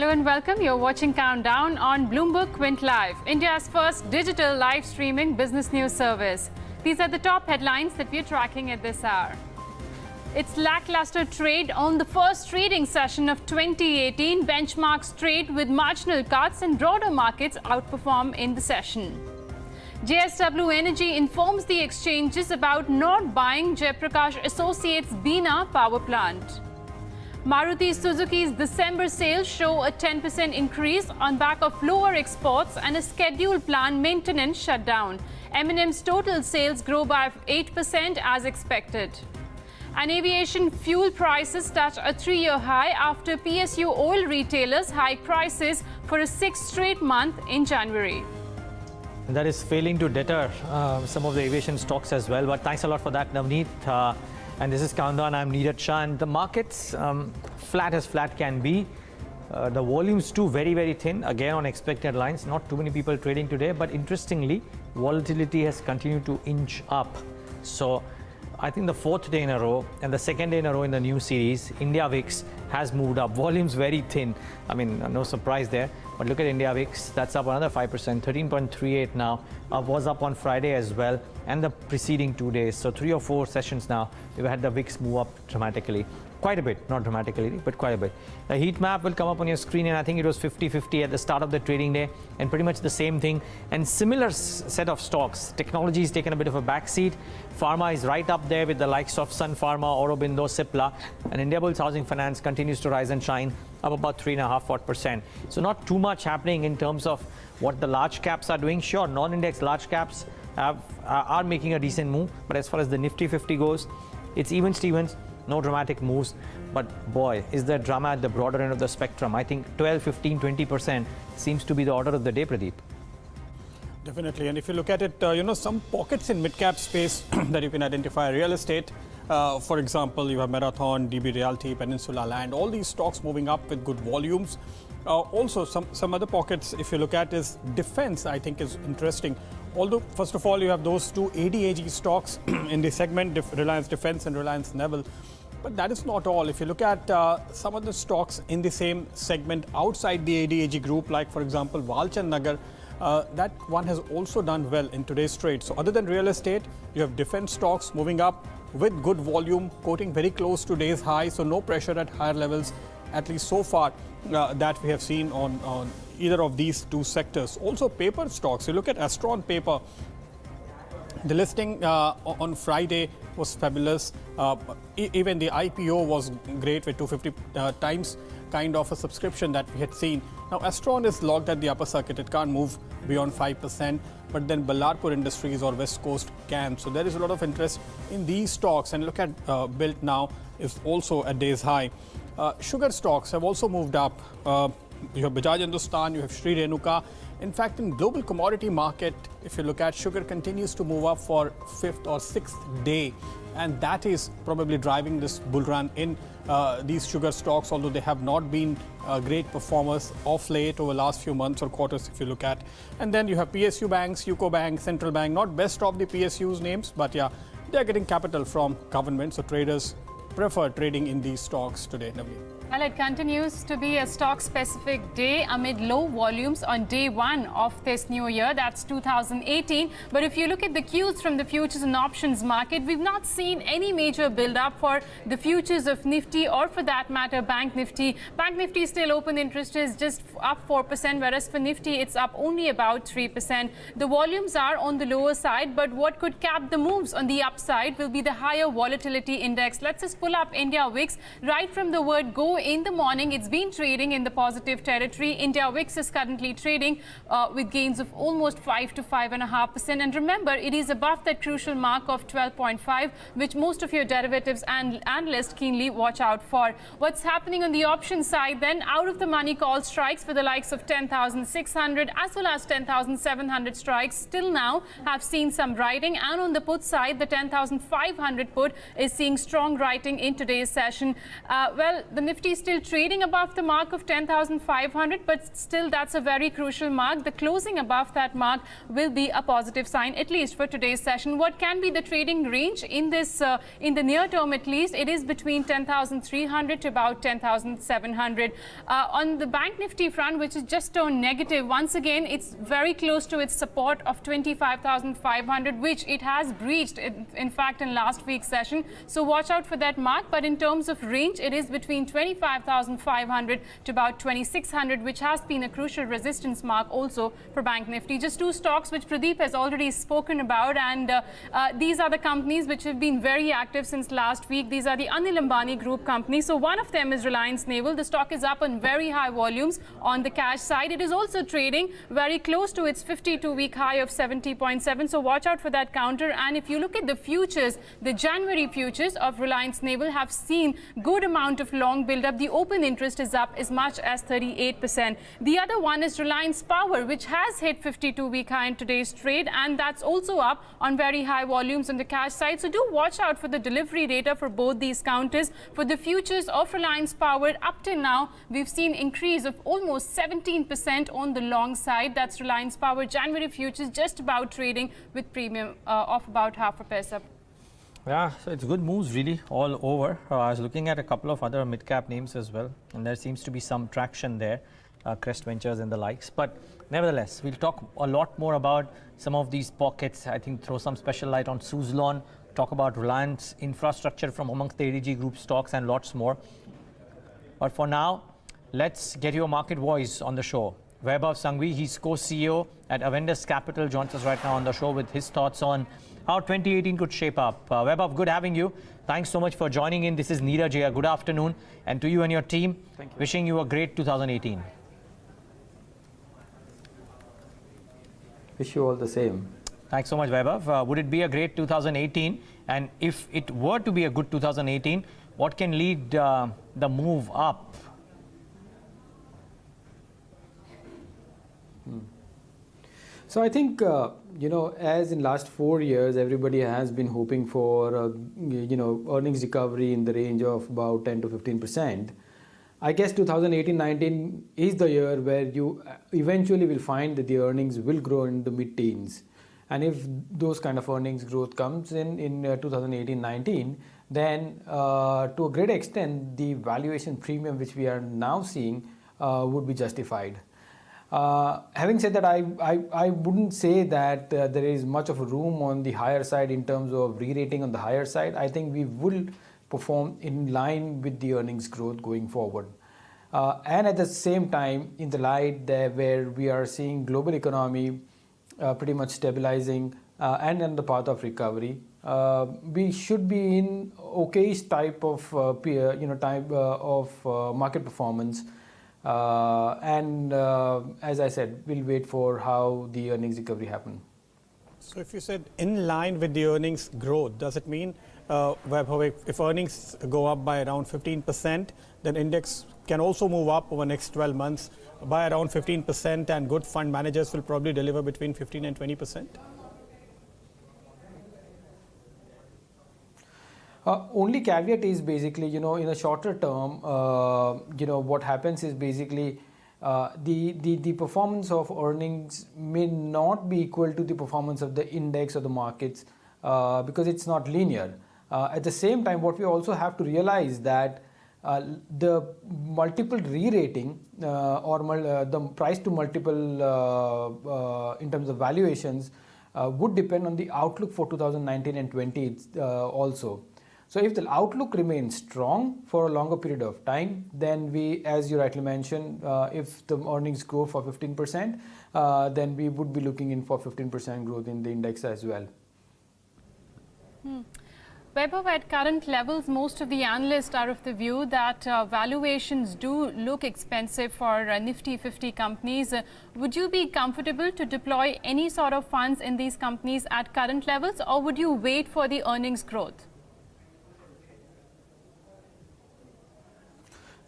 Hello and welcome. You're watching Countdown on Bloomberg Quint Live, India's first digital live streaming business news service. These are the top headlines that we're tracking at this hour. It's lackluster trade on the first trading session of 2018. Benchmarks trade with marginal cuts and broader markets outperform in the session. JSW Energy informs the exchanges about not buying Jayaprakash Associates Bina power plant. Maruti Suzuki's December sales show a 10% increase on back of lower exports and a scheduled plant maintenance shutdown. M&M's total sales grow by 8% as expected. And aviation fuel prices touch a 3-year high after PSU oil retailers hike prices for a 6th straight month in January. That is failing to deter some of the aviation stocks as well. But thanks a lot for that, Navneet. And this is Countdown. I'm Neeraj Shah. And the markets flat as flat can be. The volumes too very, very thin. Again, on expected lines. Not too many people trading today. But interestingly, volatility has continued to inch up. So I think the 4th day in a row and the 2nd day in a row in the new series, India VIX has moved up. Volumes very thin. I mean, no surprise there. But look at India VIX. That's up another 5%, 13.38 now. Was up on Friday as well, and the preceding 2 days. So 3 or 4 sessions now, we've had the VIX move up dramatically. Quite a bit, not dramatically, but quite a bit. The heat map will come up on your screen, and I think it was 50-50 at the start of the trading day, and pretty much the same thing. And similar set of stocks. Technology has taken a bit of a backseat. Pharma is right up there with the likes of Sun Pharma, Aurobindo, Cipla, and Indiabulls Housing Finance continues to rise and shine, up about 3.5%. So not too much happening in terms of what the large caps are doing. Sure, non-index large caps are making a decent move, but as far as the Nifty 50 goes, it's even Stevens. No dramatic moves, but boy, is there drama at the broader end of the spectrum. I think 12, 15, 20% seems to be the order of the day, Pradeep. Definitely, and if you look at it, some pockets in mid-cap space that you can identify. Real estate, for example, you have Marathon, DB Realty, Peninsula Land, all these stocks moving up with good volumes. Also, some other pockets, if you look at, is defense, I think is interesting. Although, first of all, you have those two ADAG stocks in the segment, Reliance Defense and Reliance Naval. But that is not all. If you look at some of the stocks in the same segment outside the ADAG group, like, for example, Walchand Nagar, that one has also done well in today's trade. So other than real estate, you have defense stocks moving up with good volume, quoting very close to day's high. So no pressure at higher levels, at least so far, that we have seen on either of these two sectors. Also paper stocks. You look at Astron Paper. The listing on Friday was fabulous. Even the IPO was great with 250 times kind of a subscription that we had seen. Now Astron is locked at the upper circuit. It can't move beyond 5%, but then Ballarpur Industries or West Coast can. So there is a lot of interest in these stocks. And look at Built now is also at day's high. Sugar stocks have also moved up. You have Bajaj Hindustan, you have Sri Renuka. In fact, in global commodity market, if you look at sugar, continues to move up for 5th or 6th day. And that is probably driving this bull run in these sugar stocks, although they have not been great performers of late over the last few months or quarters, if you look at. And then you have PSU banks, UCO Bank, Central Bank, not best of the PSU's names, but yeah, they're getting capital from government. So traders prefer trading in these stocks today, Navneet. Well, it continues to be a stock-specific day amid low volumes on day one of this new year. That's 2018. But if you look at the cues from the futures and options market, we've not seen any major build-up for the futures of Nifty or, for that matter, Bank Nifty. Bank Nifty still open interest is just up 4%, whereas for Nifty, it's up only about 3%. The volumes are on the lower side, but what could cap the moves on the upside will be the higher volatility index. Let's just pull up India VIX. Right from the word go in the morning, it's been trading in the positive territory. India VIX is currently trading with gains of almost 5 to 5.5%. And remember, it is above that crucial mark of 12.5, which most of your derivatives and analysts keenly watch out for. What's happening on the option side then? Out of the money call strikes for the likes of 10,600 as well as 10,700 strikes still now have seen some writing. And on the put side, the 10,500 put is seeing strong writing in today's session. Well, the Nifty Nifty still trading above the mark of 10,500, but still that's a very crucial mark. The closing above that mark will be a positive sign, at least for today's session. What can be the trading range in this, in the near term at least? It is between 10,300 to about 10,700. On the Bank Nifty front, which is just turned negative, once again, it's very close to its support of 25,500, which it has breached, in fact, in last week's session. So watch out for that mark. But in terms of range, it is between 25,500 to about 2,600, which has been a crucial resistance mark also for Bank Nifty. Just two stocks which Pradeep has already spoken about, and these are the companies which have been very active since last week. These are the Anil Ambani Group companies. So one of them is Reliance Naval. The stock is up on very high volumes on the cash side. It is also trading very close to its 52-week high of 70.7. So watch out for that counter. And if you look at the futures, the January futures of Reliance Naval have seen good amount of long build-up. The open interest is up as much as 38%. The other one is Reliance Power, which has hit 52-week high in today's trade, and that's also up on very high volumes on the cash side. So do watch out for the delivery data for both these counters. For the futures of Reliance Power, up till now, we've seen increase of almost 17% on the long side. That's Reliance Power January futures just about trading with premium of about half a paisa. Yeah, so it's good moves really all over. I was looking at a couple of other mid-cap names as well, and there seems to be some traction there, Crest Ventures and the likes. But nevertheless, we'll talk a lot more about some of these pockets. I think throw some special light on Suzlon, talk about Reliance Infrastructure from amongst the ADG Group stocks and lots more. But for now, let's get your market voice on the show. Vaibhav Sanghavi, he's co-CEO at Avendus Capital, joins us right now on the show with his thoughts on how 2018 could shape up. Vaibhav, good having you. Thanks so much for joining in. This is Neeraj here. Good afternoon. And to you and your team, thank you. Wishing you a great 2018. Wish you all the same. Thanks so much, Vaibhav. Would it be a great 2018? And if it were to be a good 2018, what can lead the move up? So I think, as in last 4 years, everybody has been hoping for, earnings recovery in the range of about 10 to 15%. I guess 2018-19 is the year where you eventually will find that the earnings will grow in the mid-teens. And if those kind of earnings growth comes in 2018-19, then to a great extent, the valuation premium which we are now seeing would be justified. Having said that, I wouldn't say that there is much of a room on the higher side in terms of re-rating on the higher side. I think we will perform in line with the earnings growth going forward. And at the same time, in the light there where we are seeing global economy pretty much stabilizing and on the path of recovery, we should be in okayish type of market performance. As I said, we'll wait for how the earnings recovery happen. So if you said in line with the earnings growth, does it mean Vaibhav, if earnings go up by around 15%, then index can also move up over the next 12 months by around 15%, and good fund managers will probably deliver between 15 and 20%? Only caveat is basically, in a shorter term, what happens is basically the performance of earnings may not be equal to the performance of the index or the markets because it's not linear. At the same time, what we also have to realize that the multiple re-rating or the price to multiple in terms of valuations would depend on the outlook for 2019 and 20 also. So if the outlook remains strong for a longer period of time, then we, as you rightly mentioned, if the earnings grow for 15%, then we would be looking in for 15% growth in the index as well. Vaibhav, at current levels, most of the analysts are of the view that valuations do look expensive for Nifty 50 companies. Would you be comfortable to deploy any sort of funds in these companies at current levels, or would you wait for the earnings growth?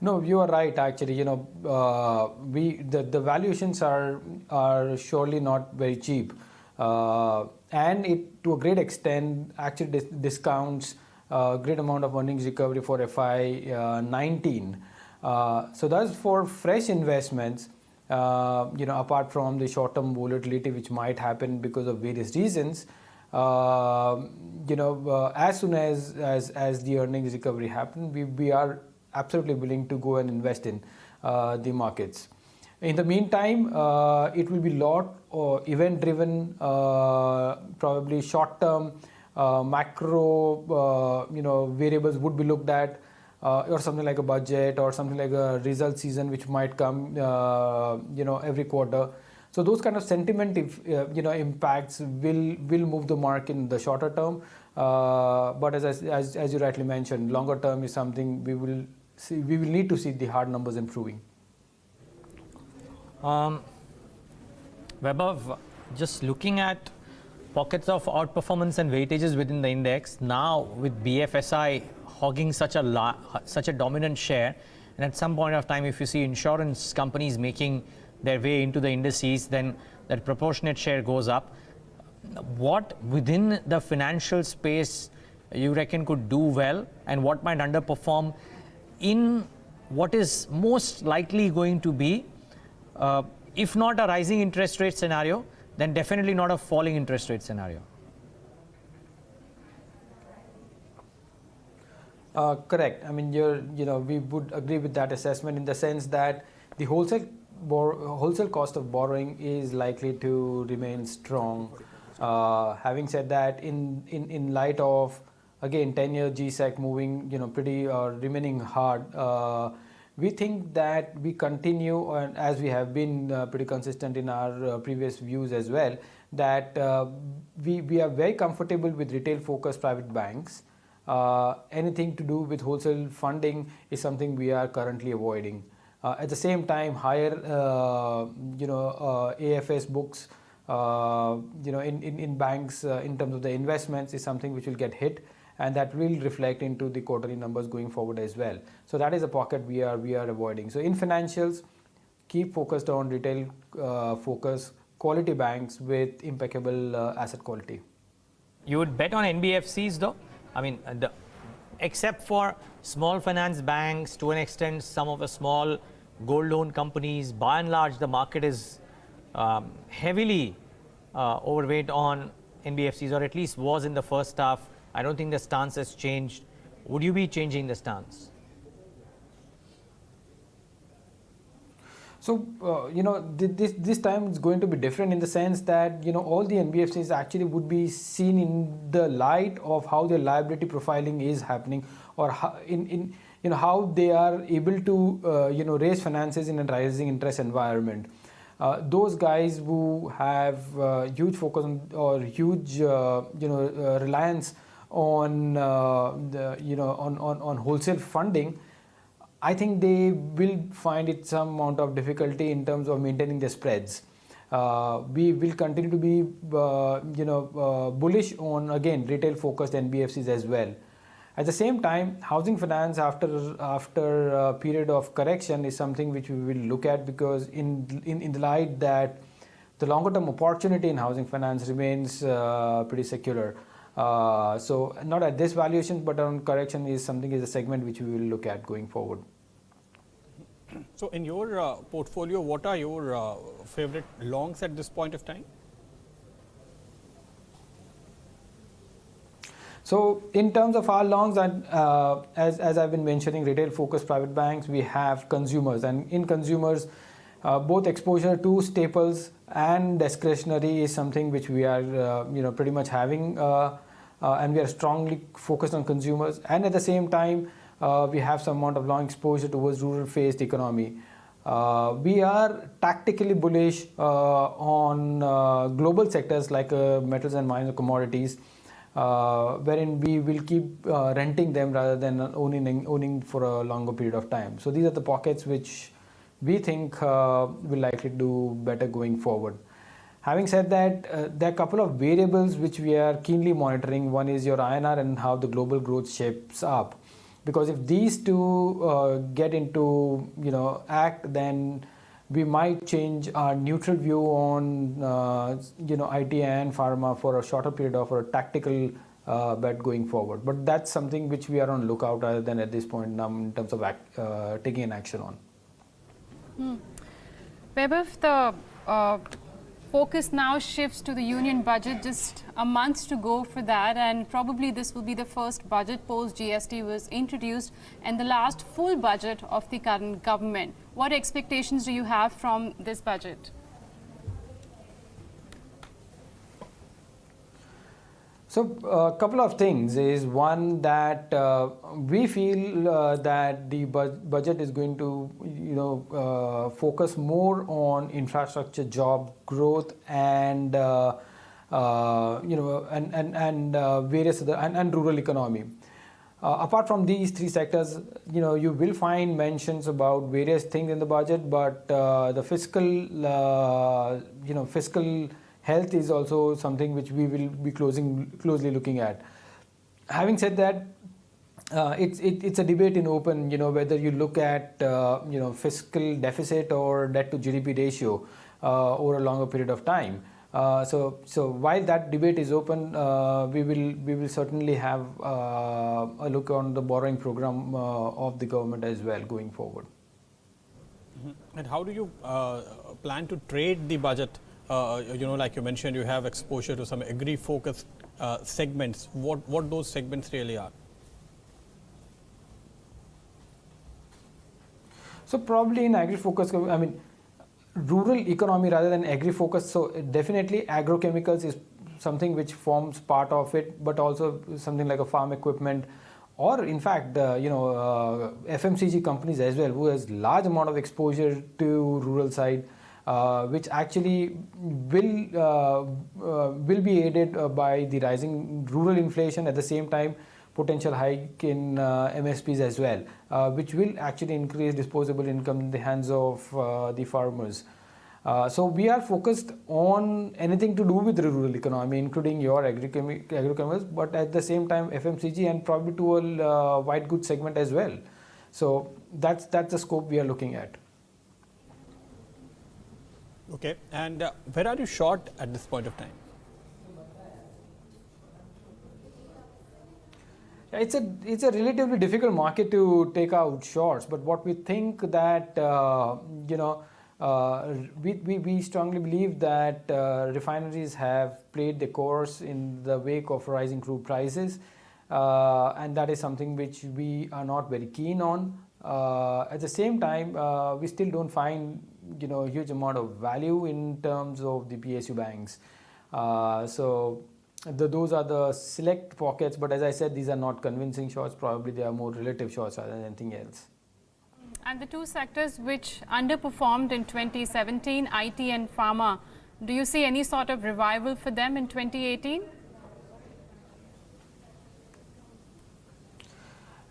No, you are right. Actually, the valuations are surely not very cheap, and it to a great extent actually discounts a great amount of earnings recovery for FY19. So that's for fresh investments. Apart from the short-term volatility which might happen because of various reasons, as soon as the earnings recovery happen, we are absolutely willing to go and invest in the markets. In the meantime, it will be lot event-driven, probably short-term macro, variables would be looked at, or something like a budget or something like a result season which might come, every quarter. So those kind of sentiment, impacts will move the market in the shorter term. But as you rightly mentioned, longer term is something we will need to see the hard numbers improving. Vaibhav, just looking at pockets of outperformance and weightages within the index, now with BFSI hogging such a dominant share, and at some point of time, if you see insurance companies making their way into the indices, then that proportionate share goes up. What within the financial space you reckon could do well, and what might underperform in what is most likely going to be, if not a rising interest rate scenario, then definitely not a falling interest rate scenario? Correct. I mean, we would agree with that assessment in the sense that the wholesale cost of borrowing is likely to remain strong. Having said that, in light of again 10-year GSEC moving, pretty remaining hard, we think that we continue, and as we have been pretty consistent in our previous views as well, that we are very comfortable with retail-focused private banks. Anything to do with wholesale funding is something we are currently avoiding. At the same time, higher AFS books in banks in terms of the investments is something which will get hit, and that will reflect into the quarterly numbers going forward as well. So that is a pocket we are avoiding. So in financials, keep focused on retail focus, quality banks with impeccable asset quality. You would bet on NBFCs though? I mean, except for small finance banks, to an extent, some of the small gold loan companies, by and large, the market is heavily overweight on NBFCs, or at least was in the first half. I don't think the stance has changed. Would you be changing the stance? So, this time it's going to be different in the sense that, all the NBFCs actually would be seen in the light of how their liability profiling is happening, or how, how they are able to, raise finances in a rising interest environment. Those guys who have huge focus on, or huge, reliance on, on wholesale funding, I think they will find it some amount of difficulty in terms of maintaining their spreads. We will continue to be, bullish on, again, retail-focused NBFCs as well. At the same time, housing finance after a period of correction is something which we will look at, because in the light that the longer-term opportunity in housing finance remains pretty secular. So not at this valuation, but on correction is a segment which we will look at going forward. So in your portfolio, what are your favorite longs at this point of time? So in terms of our longs, and as I've been mentioning, retail-focused private banks, we have consumers, and in consumers, both exposure to staples and discretionary is something which we are, pretty much having, and we are strongly focused on consumers. And at the same time, we have some amount of long exposure towards rural-faced economy. We are tactically bullish on global sectors like metals and minor commodities, wherein we will keep renting them rather than owning for a longer period of time. So these are the pockets which we think will likely do better going forward. Having said that, there are a couple of variables which we are keenly monitoring. One is your INR and how the global growth shapes up. Because if these two get into act, then we might change our neutral view on IT and pharma for a shorter period of, or a tactical bet going forward. But that's something which we are on lookout rather than at this point now in terms of taking an action on. Vaibhav, the focus now shifts to the union budget, just a month to go for that, and probably this will be the first budget post GST was introduced and the last full budget of the current government. What expectations do you have from this budget? So a couple of things is one that we feel that the budget is going to focus more on infrastructure, job growth, and various other and rural economy. Apart from these three sectors, you will find mentions about various things in the budget, but the fiscal health is also something which we will be closely looking at. Having said that, it's a debate in open, whether you look at fiscal deficit or debt to GDP ratio over a longer period of time. So while that debate is open, we will certainly have a look on the borrowing program of the government as well going forward. And how do you plan to trade the budget? Like you mentioned, you have exposure to some agri-focused segments. What those segments really are? So probably in agri-focus, I mean, rural economy rather than agri-focus. So definitely agrochemicals is something which forms part of it, but also something like a farm equipment, or in fact, FMCG companies as well, who has large amount of exposure to rural side. Which actually will be aided by the rising rural inflation, at the same time potential hike in MSPs as well, which will actually increase disposable income in the hands of the farmers. So we are focused on anything to do with the rural economy, including your agrochemicals, but at the same time FMCG and probably to a white goods segment as well. So that's the scope we are looking at. Okay, and where are you short at this point of time? It's a relatively difficult market to take out shorts, but what we think that we strongly believe that refineries have played the course in the wake of rising crude prices, and that is something which we are not very keen on. At the same time, we still don't find huge amount of value in terms of the PSU banks. Those are the select pockets, but as I said, these are not convincing shorts. Probably they are more relative shorts rather than anything else. And the two sectors which underperformed in 2017, IT and pharma, do you see any sort of revival for them in 2018?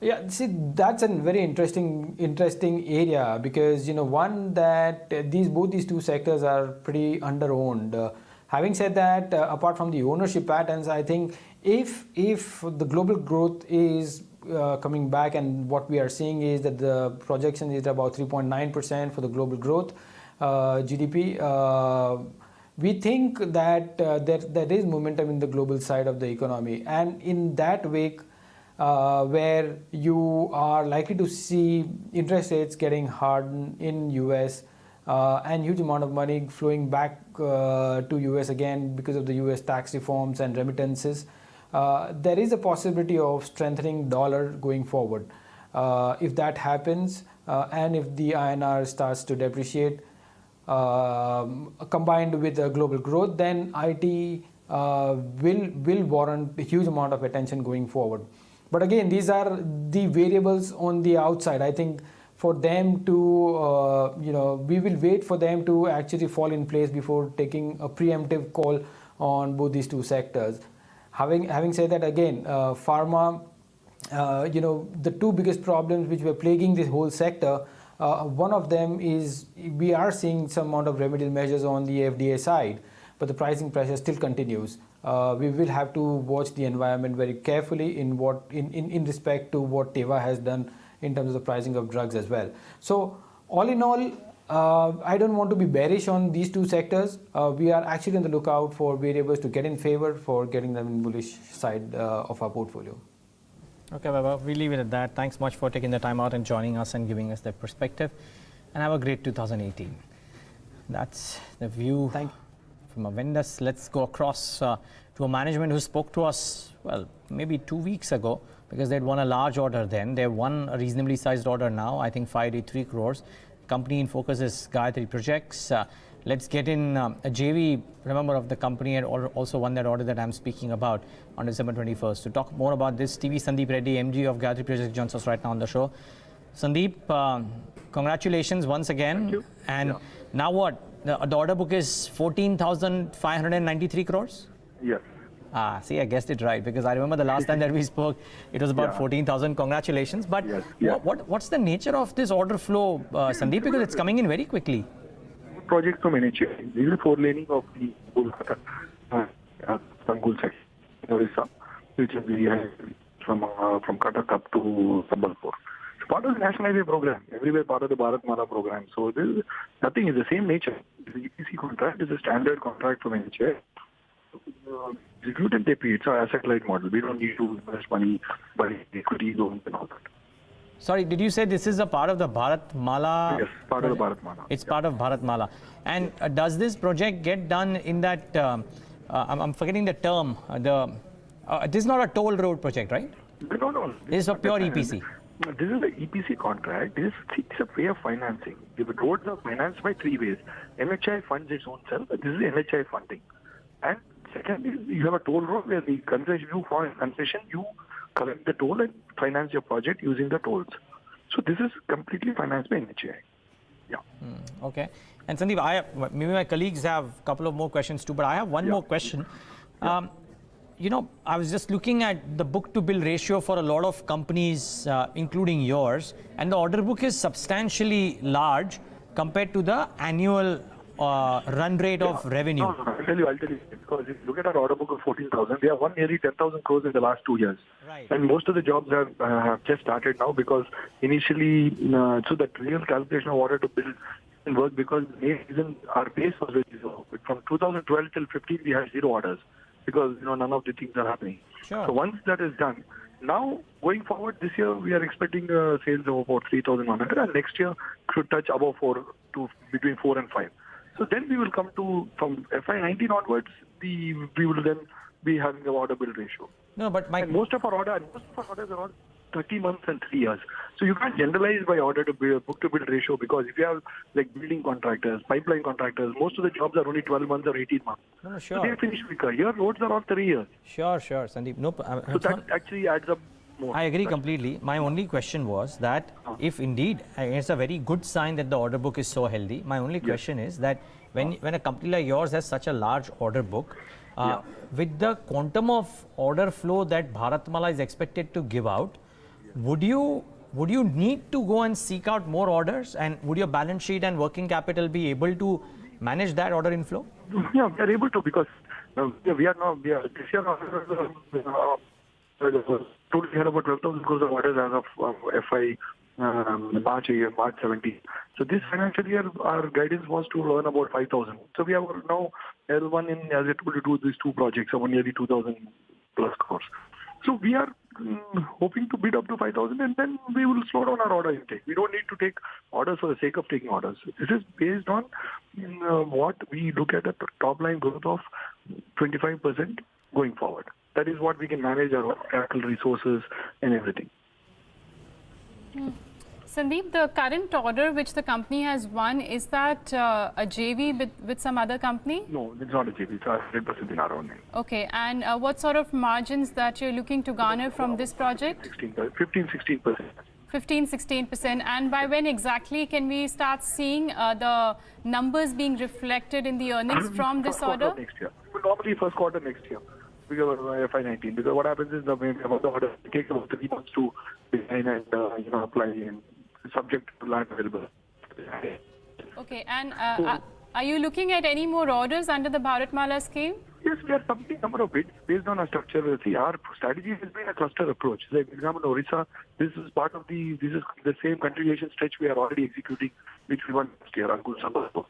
Yeah, see, that's a very interesting area, because one that both these two sectors are pretty underowned. Having said that, apart from the ownership patterns, I think if the global growth is coming back, and what we are seeing is that the projection is about 3.9% for the global growth GDP. We think that there is momentum in the global side of the economy, and in that wake, where you are likely to see interest rates getting hardened in US, and huge amount of money flowing back to US again because of the US tax reforms and remittances, there is a possibility of strengthening dollar going forward. If that happens, and if the INR starts to depreciate, combined with global growth, then IT will warrant a huge amount of attention going forward. But again, these are the variables on the outside. I think for them to, we will wait for them to actually fall in place before taking a preemptive call on both these two sectors. Having said that, again, pharma, the two biggest problems which were plaguing this whole sector, one of them is we are seeing some amount of remedial measures on the FDA side, but the pricing pressure still continues. We will have to watch the environment very carefully in respect to what Teva has done in terms of the pricing of drugs as well. So all in all, I don't want to be bearish on these two sectors. We are actually on the lookout for variables to get in favor for getting them in bullish side of our portfolio. Okay, Vaibhav, we leave it at that. Thanks much for taking the time out and joining us and giving us that perspective. And have a great 2018. That's the view from Avendus. Let's go across to a management who spoke to us, well, maybe 2 weeks ago, because they'd won a large order then. They won a reasonably sized order now, I think 583 crores. Company in focus is Gayatri Projects. Let's get in a JV, remember, of the company and also won that order that I'm speaking about on December 21st. To talk more about this, TV Sandeep Reddy, MD of Gayatri Projects, joins us right now on the show. Sandeep, congratulations once again. Thank you. And now what? The order book is 14,593 crores? Yes. See, I guessed it right, because I remember the last time that we spoke, it was about 14,000. Congratulations. But what's the nature of this order flow, Sandeep? Because it's coming in very quickly. Projects from NHA. This is 4-laning of the Sangul section in Orissa, which is the from Cuttack up to Sambalpur. It's part of the National Highway program, everywhere part of the Bharat Mala program. So this is nothing is the same nature. The EPC contract is a standard contract from NHA. Executed DP, it's our asset-light model. We don't need to invest money by equity loans and all that. Sorry, did you say this is a part of the Bharat Mala? Yes, part of the Bharat Mala. It's part of Bharat Mala. And does this project get done in that, I'm forgetting the term, this is not a toll road project, right? No. This is a pure EPC. This is the EPC contract. This is a way of financing. The roads are financed by 3 ways. NHI funds its own self. This is NHI funding. And second is you have a toll road where the concession, you collect the toll and finance your project using the tolls. So this is completely financed by NHI. Yeah. Okay. And Sandeep, maybe my colleagues have a couple of more questions too, but I have one more question. You know, I was just looking at the book-to-bill ratio for a lot of companies, including yours, and the order book is substantially large compared to the annual run rate of revenue. No, I'll tell you. Because if you look at our order book of 14,000, we have won nearly 10,000 crores in the last 2 years. Right. And most of the jobs have just started now because initially, so that real calculation of order to build didn't work because the main reason our base was very low. From 2012 till 15, we had 0 orders because none of the things are happening. Sure. So once that is done, now going forward this year, we are expecting sales of about 3,100, and next year should touch above 4 to between 4 and 5. So then we will come to, from FY19 onwards, we will then be having an order build ratio. No, but and most of our orders are on 30 months and 3 years. So you can't generalize by order to build, book to build ratio, because if you have like building contractors, pipeline contractors, most of the jobs are only 12 months or 18 months. No, sure. So they finish quicker. Your roads are on 3 years. Sure, Sandeep. No, so that actually adds up more. I agree completely. My only question was that if indeed, it's a very good sign that the order book is so healthy. My only question is that when a company like yours has such a large order book, with the quantum of order flow that Bharatmala is expected to give out, would you need to go and seek out more orders, and would your balance sheet and working capital be able to manage that order inflow? Yeah, we are able to, because we are now, this year totally had about 12,000 crores of orders as of FY March 17. So this financial year, our guidance was to earn about 5,000. So we have now L1 in, as I told you, do these 2 projects of nearly 2,000 plus crores. So we are hoping to bid up to 5,000, and then we will slow down our order intake. We don't need to take orders for the sake of taking orders. This is based on what we look at the top line growth of 25% going forward. That is what we can manage our capital resources and everything. Sandeep, the current order which the company has won, is that a JV with some other company? No, it's not a JV. It's 100% in our own name. Okay, and what sort of margins that you're looking to garner from this project? 15-16%. 15-16%. And by when exactly can we start seeing the numbers being reflected in the earnings from this order? Next year. Normally first quarter next year. Because of FY19. Because what happens is the order takes about 3 months to design and apply and subject to land available. Okay, and are you looking at any more orders under the Bharatmala scheme? Yes, we are submitting a number of bids based on our structure. See, our strategy has been a cluster approach. Like, for example, Orissa, this is the same continuation stretch we are already executing. which we won last year, Angul Sabha. So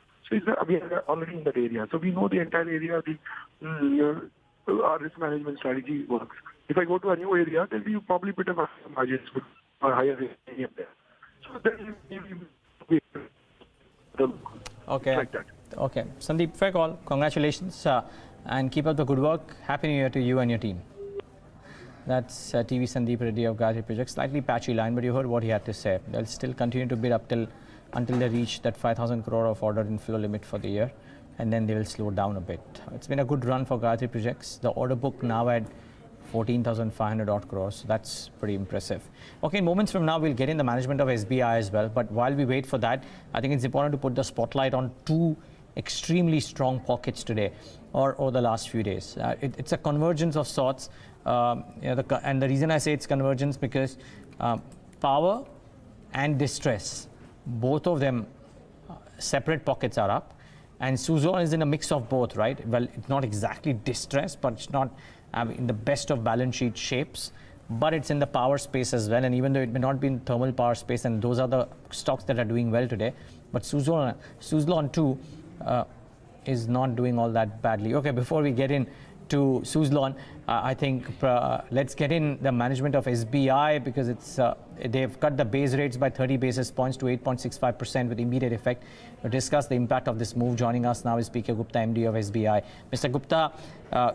we are already in that area. So we know the entire area, our risk management strategy works. If I go to a new area, there'll be probably a bit of higher margins or higher risk area there. So then Okay. like that. Okay. Sandeep, fair call. Congratulations and keep up the good work. Happy New Year to you and your team. That's TV Sandeep Reddy of Gayatri Projects. Slightly patchy line, but you heard what he had to say. They'll still continue to bid up until they reach that 5,000 crore of order inflow limit for the year, and then they will slow down a bit. It's been a good run for Gayatri Projects. The order book now at 14,500 odd crores. So that's pretty impressive. Okay, in moments from now, we'll get in the management of SBI as well. But while we wait for that, I think it's important to put the spotlight on two extremely strong pockets today or over the last few days. It's a convergence of sorts. And the reason I say it's convergence because power and distress, both of them separate pockets are up. And Suzlon is in a mix of both, right? Well, it's not exactly distress, but it's not in the best of balance sheet shapes, but it's in the power space as well. And even though it may not be in thermal power space, and those are the stocks that are doing well today, but Suzlon too is not doing all that badly. Okay, before we get in to Suzlon, I think let's get in the management of SBI because they've cut the base rates by 30 basis points to 8.65% with immediate effect. To discuss the impact of this move, joining us now is P.K. Gupta, MD of SBI. Mr. Gupta,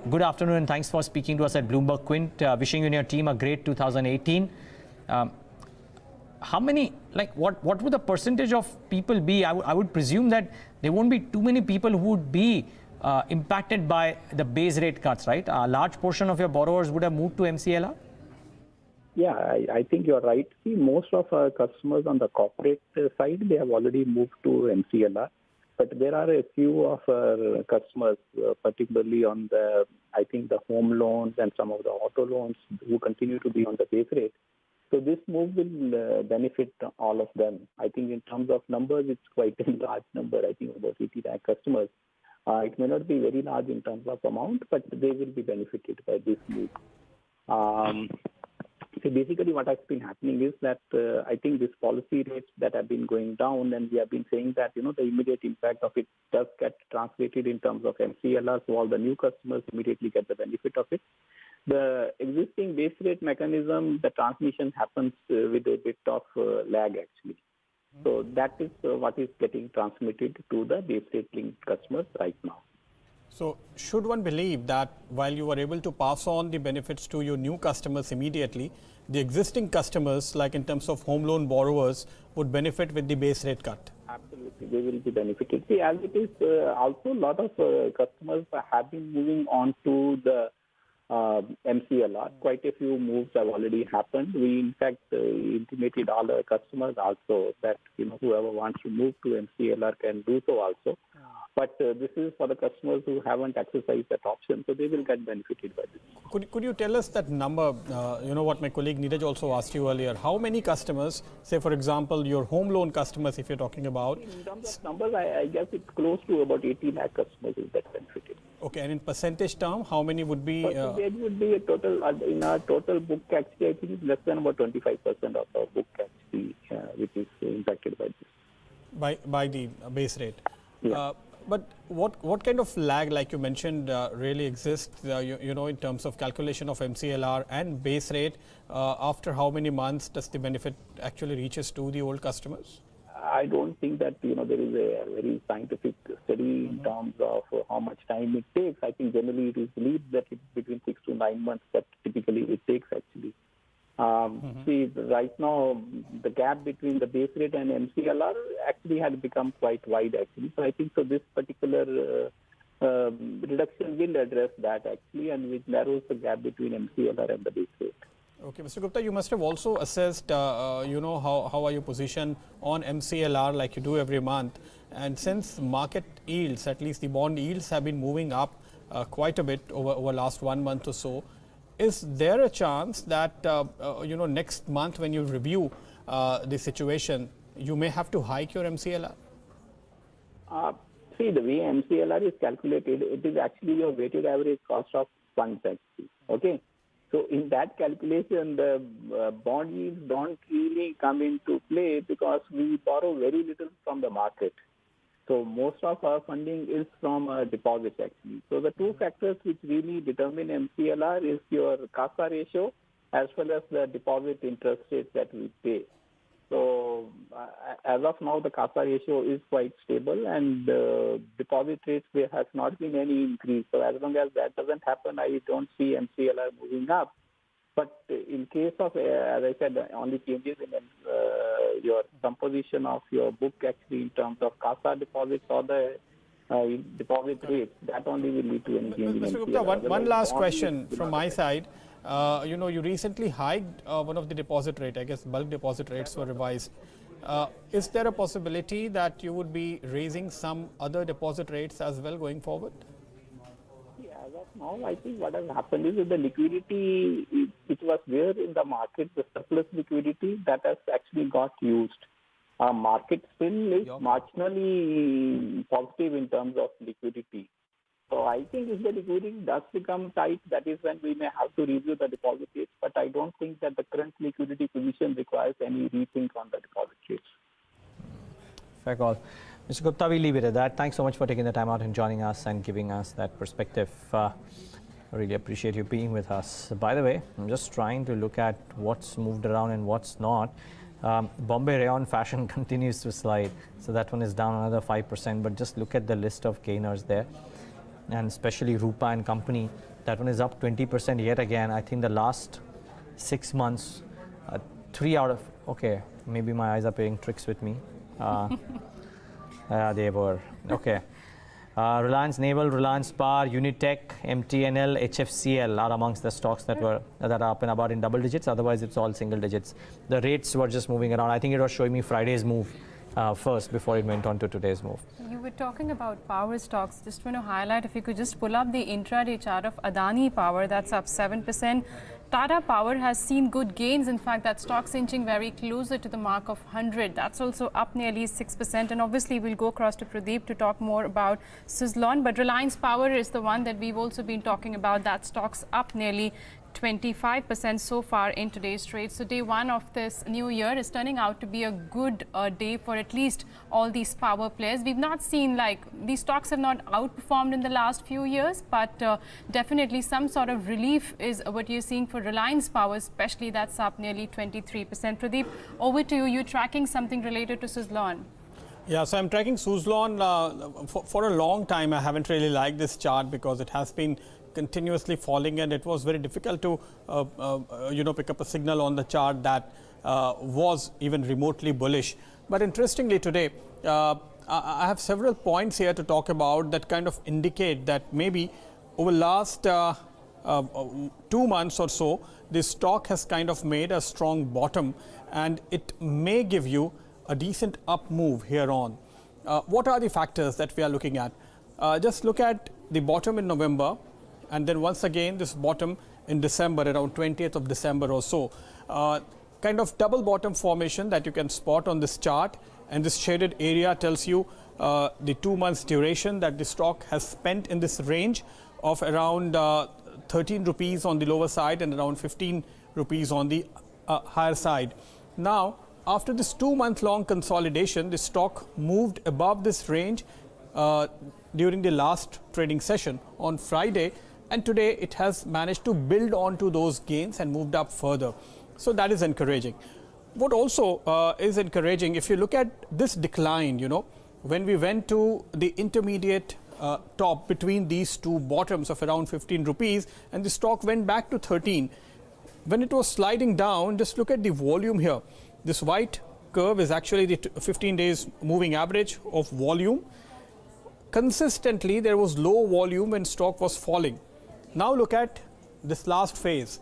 good afternoon and thanks for speaking to us at Bloomberg Quint. Wishing you and your team a great 2018. How many, what would the percentage of people be? I would presume that there won't be too many people who would be impacted by the base rate cuts, right? A large portion of your borrowers would have moved to MCLR? Yeah, I think you're right. See, most of our customers on the corporate side, they have already moved to MCLR. But there are a few of our customers, particularly on I think the home loans and some of the auto loans who continue to be on the base rate. So this move will benefit all of them. I think in terms of numbers, it's quite a large number. I think about 80 lakh customers. It may not be very large in terms of amount, but they will be benefited by this move. So basically what has been happening is that I think these policy rates that have been going down, and we have been saying that, the immediate impact of it does get translated in terms of MCLR, so all the new customers immediately get the benefit of it. The existing base rate mechanism, the transmission happens with a bit of lag actually. So that is what is getting transmitted to the base rate linked customers right now. So should one believe that while you were able to pass on the benefits to your new customers immediately, the existing customers, like in terms of home loan borrowers, would benefit with the base rate cut? Absolutely, they will be benefited. See, as it is, also a lot of customers have been moving on to the MCLR. Quite a few moves have already happened. We, in fact, intimated all our customers also that, whoever wants to move to MCLR can do so also. But this is for the customers who haven't exercised that option, so they will get benefited by this. Could you tell us that number, what my colleague Neeraj also asked you earlier, how many customers, say for example, your home loan customers if you're talking about? In terms of numbers, I guess it's close to about 80 lakh customers who get benefited. Okay, and in percentage term, how many would be? Percentage would be a total, in our total book actually, I think it's less than about 25% of our book actually, which is impacted by this. By the base rate. Yeah. But what kind of lag, like you mentioned, really exists, in terms of calculation of MCLR and base rate? After how many months does the benefit actually reaches to the old customers? I don't think that, there is a very scientific study in terms of how much time it takes. I think generally it is believed that it's between 6 to 9 months that typically it takes actually. See, right now, the gap between the base rate and MCLR actually had become quite wide actually. So I think this particular reduction will address that actually, and which narrows the gap between MCLR and the base rate. Okay, Mr. Gupta, you must have also assessed, how are you positioned on MCLR like you do every month. And since market yields, at least the bond yields have been moving up quite a bit over last 1 month or so, is there a chance that, next month when you review the situation, you may have to hike your MCLR? See, the way MCLR is calculated, it is actually your weighted average cost of funds actually, okay? So in that calculation, the bond yields don't really come into play because we borrow very little from the market. So most of our funding is from deposits actually. So the two factors which really determine MCLR is your CASA ratio as well as the deposit interest rates that we pay. So as of now, the CASA ratio is quite stable and deposit rates, there has not been any increase. So as long as that doesn't happen, I don't see MCLR moving up. But in case of, as I said, only changes in your composition of your book actually in terms of CASA deposits or the deposit rates, that only will lead to any change in Mr. MCLR. Gupta, one last question from my side. You recently hiked one of the deposit rate. I guess bulk deposit rates were revised. Is there a possibility that you would be raising some other deposit rates as well going forward? Yeah, as of now, I think what has happened is that the liquidity which was there in the market, the surplus liquidity, that has actually got used. Our market still is marginally positive in terms of liquidity. So I think if the liquidity does become tight, that is when we may have to review the deposit rates. But I don't think that the current liquidity position requires any rethink on the deposit rates. Fair call. Mr. Gupta, we'll leave it at that. Thanks so much for taking the time out and joining us and giving us that perspective. I really appreciate you being with us. By the way, I'm just trying to look at what's moved around and what's not. Bombay Rayon Fashion continues to slide. So that one is down another 5%. But just look at the list of gainers there. And especially Rupa and Company, that one is up 20% yet again. I think the last 6 months, 3 out of, okay, maybe my eyes are playing tricks with me. They were, okay. Reliance Naval, Reliance Power, Unitech, MTNL, HFCL are amongst the stocks that are up and about in double digits. Otherwise, it's all single digits. The rates were just moving around. I think it was showing me Friday's move first before it went on to today's move. You were talking about power stocks. Just want to highlight, if you could just pull up the intraday chart of Adani Power, that's up 7%. Tata Power has seen good gains. In fact, that stock's inching very closer to the mark of 100. That's also up nearly 6%. And obviously, we'll go across to Pradeep to talk more about Suzlon. But Reliance Power is the one that we've also been talking about. That stock's up nearly 25% so far in today's trade. So day one of this new year is turning out to be a good day for at least all these power players. We've not seen, like, these stocks have not outperformed in the last few years, but definitely some sort of relief is what you're seeing for Reliance Power, especially that's up nearly 23%. Pradeep, over to you. You're tracking something related to Suzlon. Yeah, so I'm tracking Suzlon for a long time. I haven't really liked this chart because it has been continuously falling, and it was very difficult to pick up a signal on the chart that was even remotely bullish. But interestingly today, I have several points here to talk about that kind of indicate that maybe over last 2 months or so, this stock has kind of made a strong bottom, and it may give you a decent up move here on. What are the factors that we are looking at? Just look at the bottom in November, and then once again this bottom in December, around 20th of December or so. Kind of double bottom formation that you can spot on this chart, and this shaded area tells you the 2 months duration that the stock has spent in this range of around 13 rupees on the lower side and around 15 rupees on the higher side. Now, after this 2 month long consolidation, the stock moved above this range during the last trading session on Friday, and today it has managed to build onto those gains and moved up further. So that is encouraging. What also is encouraging, if you look at this decline, when we went to the intermediate top between these two bottoms of around 15 rupees and the stock went back to 13. When it was sliding down, just look at the volume here. This white curve is actually the 15 days moving average of volume. Consistently, there was low volume when stock was falling. Now look at this last phase,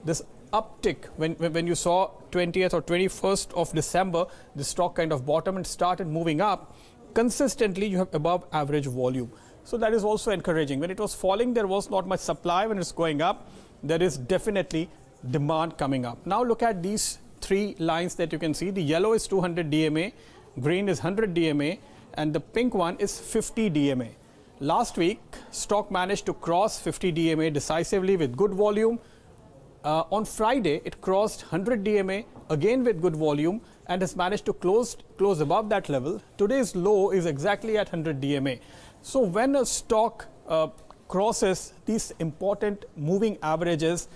this uptick when you saw 20th or 21st of December, the stock kind of bottomed and started moving up. Consistently, you have above average volume. So that is also encouraging. When it was falling, there was not much supply. When it's going up, there is definitely demand coming up. Now look at these three lines that you can see. The yellow is 200 DMA, green is 100 DMA, and the pink one is 50 DMA. Last week, stock managed to cross 50 DMA decisively with good volume. On Friday, it crossed 100 DMA, again with good volume, and has managed to close above that level. Today's low is exactly at 100 DMA. So when a stock crosses these important moving averages,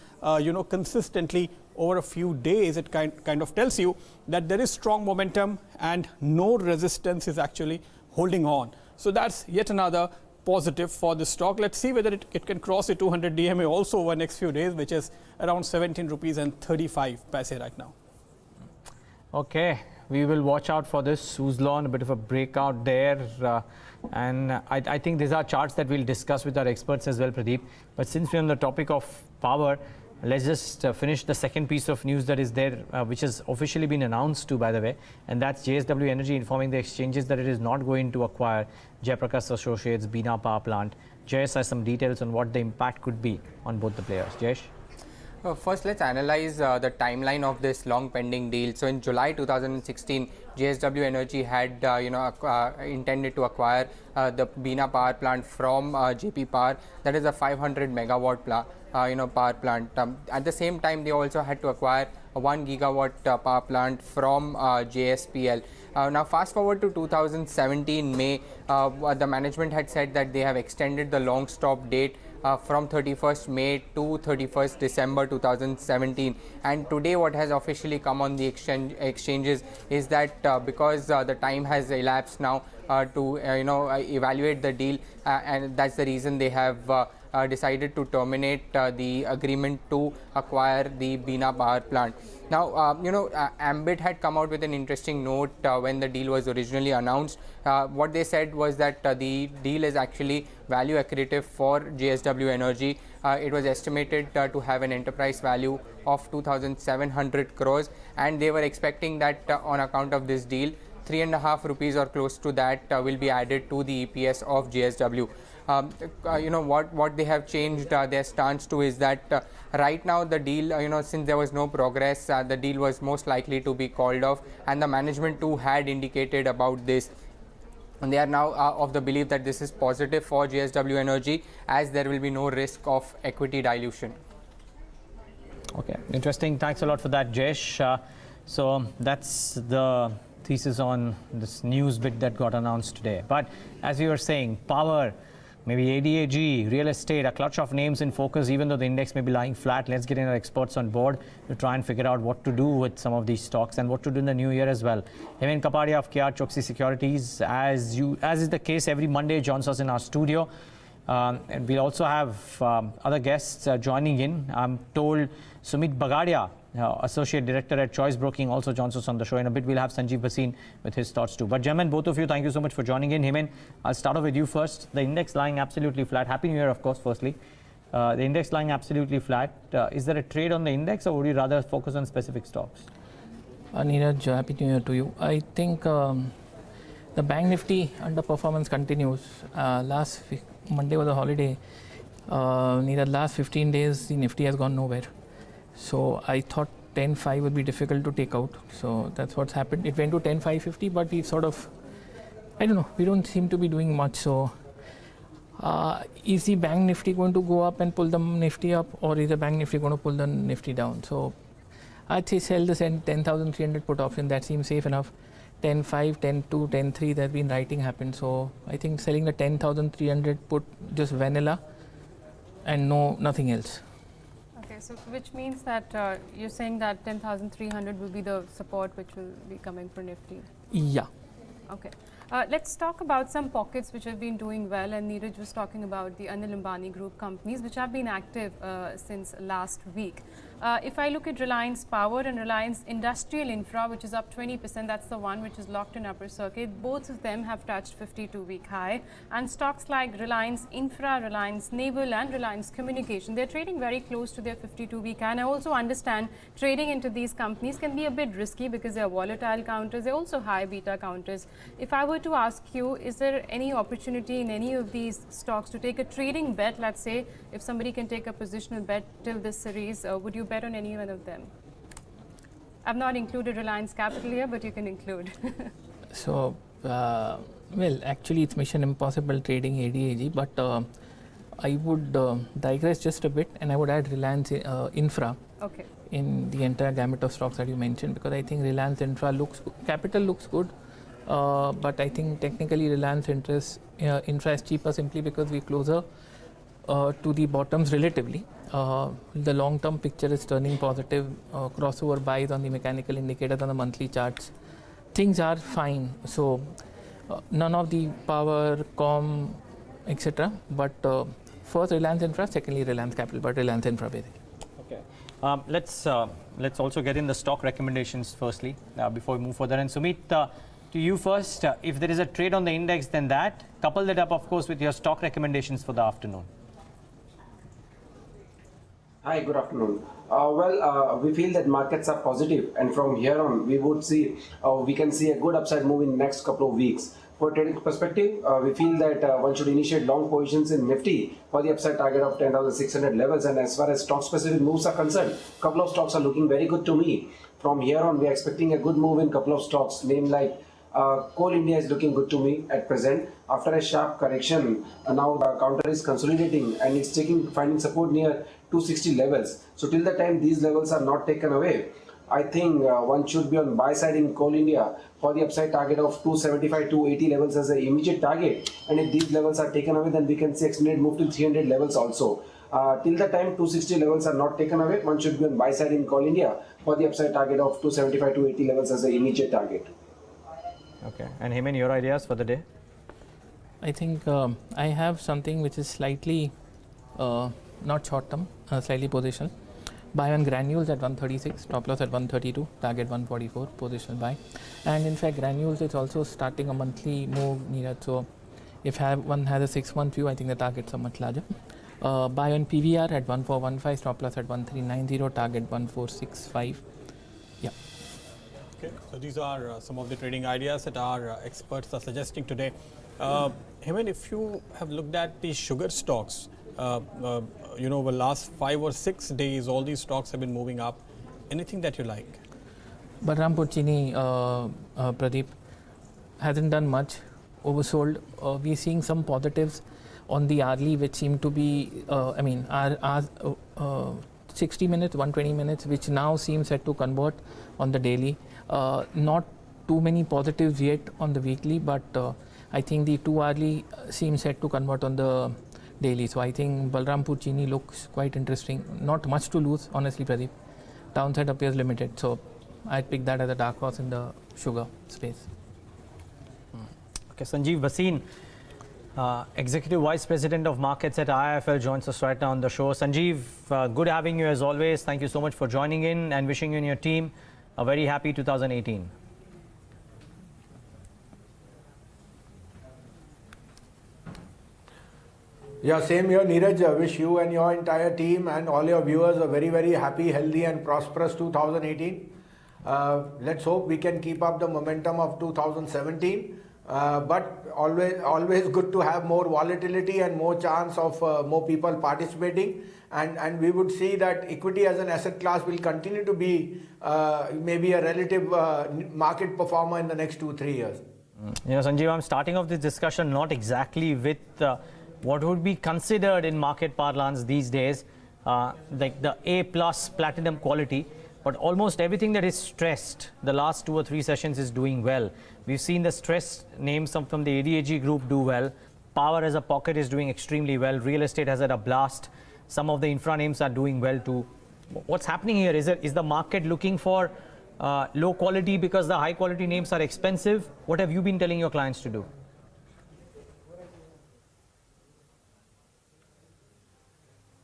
consistently over a few days, it kind of tells you that there is strong momentum and no resistance is actually holding on. So that's yet another positive for the stock. Let's see whether it can cross the 200 DMA also over the next few days, which is around 17 rupees and 35 paise right now. Okay, we will watch out for this Suzlon, a bit of a breakout there. And I think these are charts that we'll discuss with our experts as well, Pradeep. But since we're on the topic of power, let's just finish the second piece of news that is there, which has officially been announced too, by the way. And that's JSW Energy informing the exchanges that it is not going to acquire Jayaprakash Associates Bina Power Plant. Jayesh has some details on what the impact could be on both the players. Jayesh? First, let's analyze the timeline of this long pending deal. So in July 2016, JSW Energy had intended to acquire the Bina power plant from JP Power. That is a 500 megawatt power plant. At the same time, they also had to acquire a 1 gigawatt power plant from JSPL. Now fast forward to 2017 May, the management had said that they have extended the long stop date from 31st May to 31st December 2017, and today what has officially come on the exchanges is that because the time has elapsed now to evaluate the deal, and that's the reason they have decided to terminate the agreement to acquire the Bina power plant. Now, Ambit had come out with an interesting note when the deal was originally announced. What they said was that the deal is actually value accretive for JSW Energy. It was estimated to have an enterprise value of 2,700 crores, and they were expecting that on account of this deal, 3.5 rupees or close to that will be added to the EPS of JSW. What they have changed their stance to is that right now the deal, since there was no progress, the deal was most likely to be called off, and the management too had indicated about this. And they are now of the belief that this is positive for JSW Energy, as there will be no risk of equity dilution. Okay, interesting. Thanks a lot for that, Jayesh. So that's the thesis on this news bit that got announced today. But as we were saying, power, maybe ADAG, real estate, a clutch of names in focus, even though the index may be lying flat. Let's get in our experts on board to try and figure out what to do with some of these stocks and what to do in the new year as well. Hemen Kapadia of Choksey Securities, as is the case every Monday, joins us in our studio. And we'll also have other guests joining in. I'm told Sumeet Bagadia, Associate Director at Choice Broking, also joins us on the show. In a bit, we'll have Sanjiv Bhasin with his thoughts too. But gentlemen, both of you, thank you so much for joining in. Hemen, I'll start off with you first. The index lying absolutely flat. Happy New Year, of course, firstly. The index lying absolutely flat. Is there a trade on the index, or would you rather focus on specific stocks? Neeraj, happy New Year to you. I think the Bank Nifty underperformance continues. Last week, Monday was a holiday. Neeraj, last 15 days, the Nifty has gone nowhere. So I thought 10.5 would be difficult to take out. So that's what's happened. It went to 10.550, but we sort of, I don't know, we don't seem to be doing much. So is the Bank Nifty going to go up and pull the Nifty up, or is the Bank Nifty going to pull the Nifty down? So I'd say sell the 10,300 put option. That seems safe enough. 10.5, 10.2, 10.3, there's been writing happened. So I think selling the 10,300 put just vanilla and nothing else. So which means that you're saying that 10,300 will be the support which will be coming for Nifty? Yeah. Okay. Let's talk about some pockets which have been doing well, and Neeraj was talking about the Anil Ambani group companies which have been active since last week. If I look at Reliance Power and Reliance Industrial Infra, which is up 20%, that's the one which is locked in upper circuit. Both of them have touched 52-week high. And stocks like Reliance Infra, Reliance Naval and Reliance Communication, they're trading very close to their 52-week high. And I also understand trading into these companies can be a bit risky because they're volatile counters. They're also high beta counters. If I were to ask you, is there any opportunity in any of these stocks to take a trading bet? Let's say if somebody can take a positional bet till this series, would you bet on any one of them? I've not included Reliance Capital here, but you can include. So, well, actually it's mission impossible trading ADAG, but I would digress just a bit and I would add Reliance Infra. Okay. in the entire gamut of stocks that you mentioned, because I think Reliance Infra capital looks good, but I think technically Reliance Infra is cheaper simply because we're closer to the bottoms relatively. The long-term picture is turning positive. Crossover buys on the mechanical indicators on the monthly charts. Things are fine. So none of the power, com, etc. But first Reliance Infra, secondly Reliance Capital, but Reliance Infra basically. Okay. Let's also get in the stock recommendations firstly before we move further. And Sumeet, to you first. If there is a trade on the index, then that. Couple that up, of course, with your stock recommendations for the afternoon. Hi, good afternoon. We feel that markets are positive, and from here on, we can see a good upside move in the next couple of weeks. For trading perspective, we feel that one should initiate long positions in Nifty for the upside target of 10,600 levels. And as far as stock-specific moves are concerned, a couple of stocks are looking very good to me. From here on, we are expecting a good move in a couple of stocks, named like Coal India is looking good to me at present. After a sharp correction, now the counter is consolidating and it's finding support near 260 levels. So till the time these levels are not taken away, I think one should be on buy side in Coal India for the upside target of 275 to 80 levels as an immediate target. And if these levels are taken away, then we can see extended move to 300 levels also. Till the time 260 levels are not taken away, one should be on buy side in Coal India for the upside target of 275 to 80 levels as an immediate target. Okay. And Hemen, your ideas for the day? I think I have something which is slightly not short term, slightly positional. Buy on granules at 136, stop loss at 132, target 144, positional buy. And in fact, granules is also starting a monthly move, Neeraj. So if one has a 6-month view, I think the targets are much larger. Buy on PVR at 1415, stop loss at 1390, target 1465. Yeah. Okay, so these are some of the trading ideas that our experts are suggesting today. Hemen, if you have looked at the sugar stocks, over the last 5 or 6 days, all these stocks have been moving up. Anything that you like? Balrampur Chini, Pradeep, hasn't done much, oversold. We're seeing some positives on the hourly, which seem to be, our 60 minutes, 120 minutes, which now seem set to convert on the daily. Not too many positives yet on the weekly, but I think the 2 hourly seem set to convert on the daily. So I think Balrampur Chini looks quite interesting. Not much to lose, honestly, Pradeep. Downside appears limited. So I'd pick that as a dark horse in the sugar space. Okay, Sanjiv, Bhasin, Executive Vice President of Markets at IIFL, joins us right now on the show. Sanjiv, good having you as always. Thank you so much for joining in and wishing you and your team a very happy 2018. Yeah, same here, Neeraj. I wish you and your entire team and all your viewers a very, very happy, healthy and prosperous 2018. Let's hope we can keep up the momentum of 2017. But always good to have more volatility and more chance of more people participating. And we would see that equity as an asset class will continue to be maybe a relative market performer in the next 2-3 years. Sanjiv, I'm starting off this discussion not exactly with what would be considered in market parlance these days, like the A+ platinum quality, but almost everything that is stressed the last 2 or 3 sessions is doing well. We've seen the stressed names from the ADAG group do well. Power as a pocket is doing extremely well. Real estate has had a blast. Some of the infra names are doing well too. What's happening here? Is the market looking for low quality because the high quality names are expensive? What have you been telling your clients to do?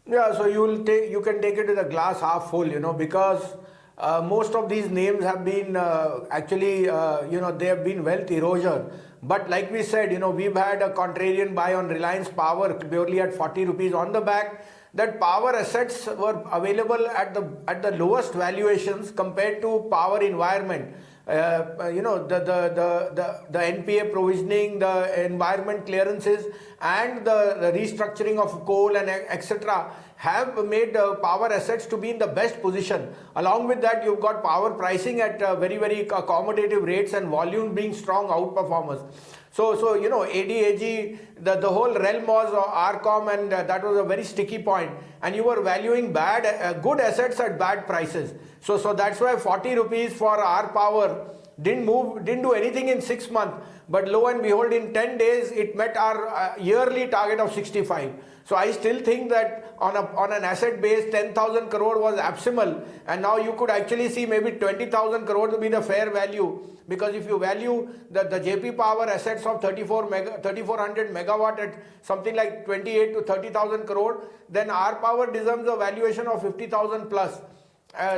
Yeah, so you can take it to the glass half full, because most of these names have been they have been wealth erosion. But like we said, we've had a contrarian buy on Reliance Power purely at 40 rupees on the back. That power assets were available at the lowest valuations compared to power environment. The NPA provisioning, the environment clearances, and the restructuring of coal and etc. have made power assets to be in the best position. Along with that, you've got power pricing at very, very accommodative rates and volume being strong outperformers. So you know, ADAG, the whole realm was RCOM, and that was a very sticky point. And you were valuing good assets at bad prices. So that's why 40 rupees for R Power didn't do anything in 6 months. But lo and behold, in 10 days, it met our yearly target of 65. So I still think that on an asset base, 10,000 crore was abysmal, and now you could actually see maybe 20,000 crore to be the fair value, because if you value the JP Power assets of 3400 megawatt at something like 28 to 30,000 crore, then our power deserves a valuation of 50,000 plus.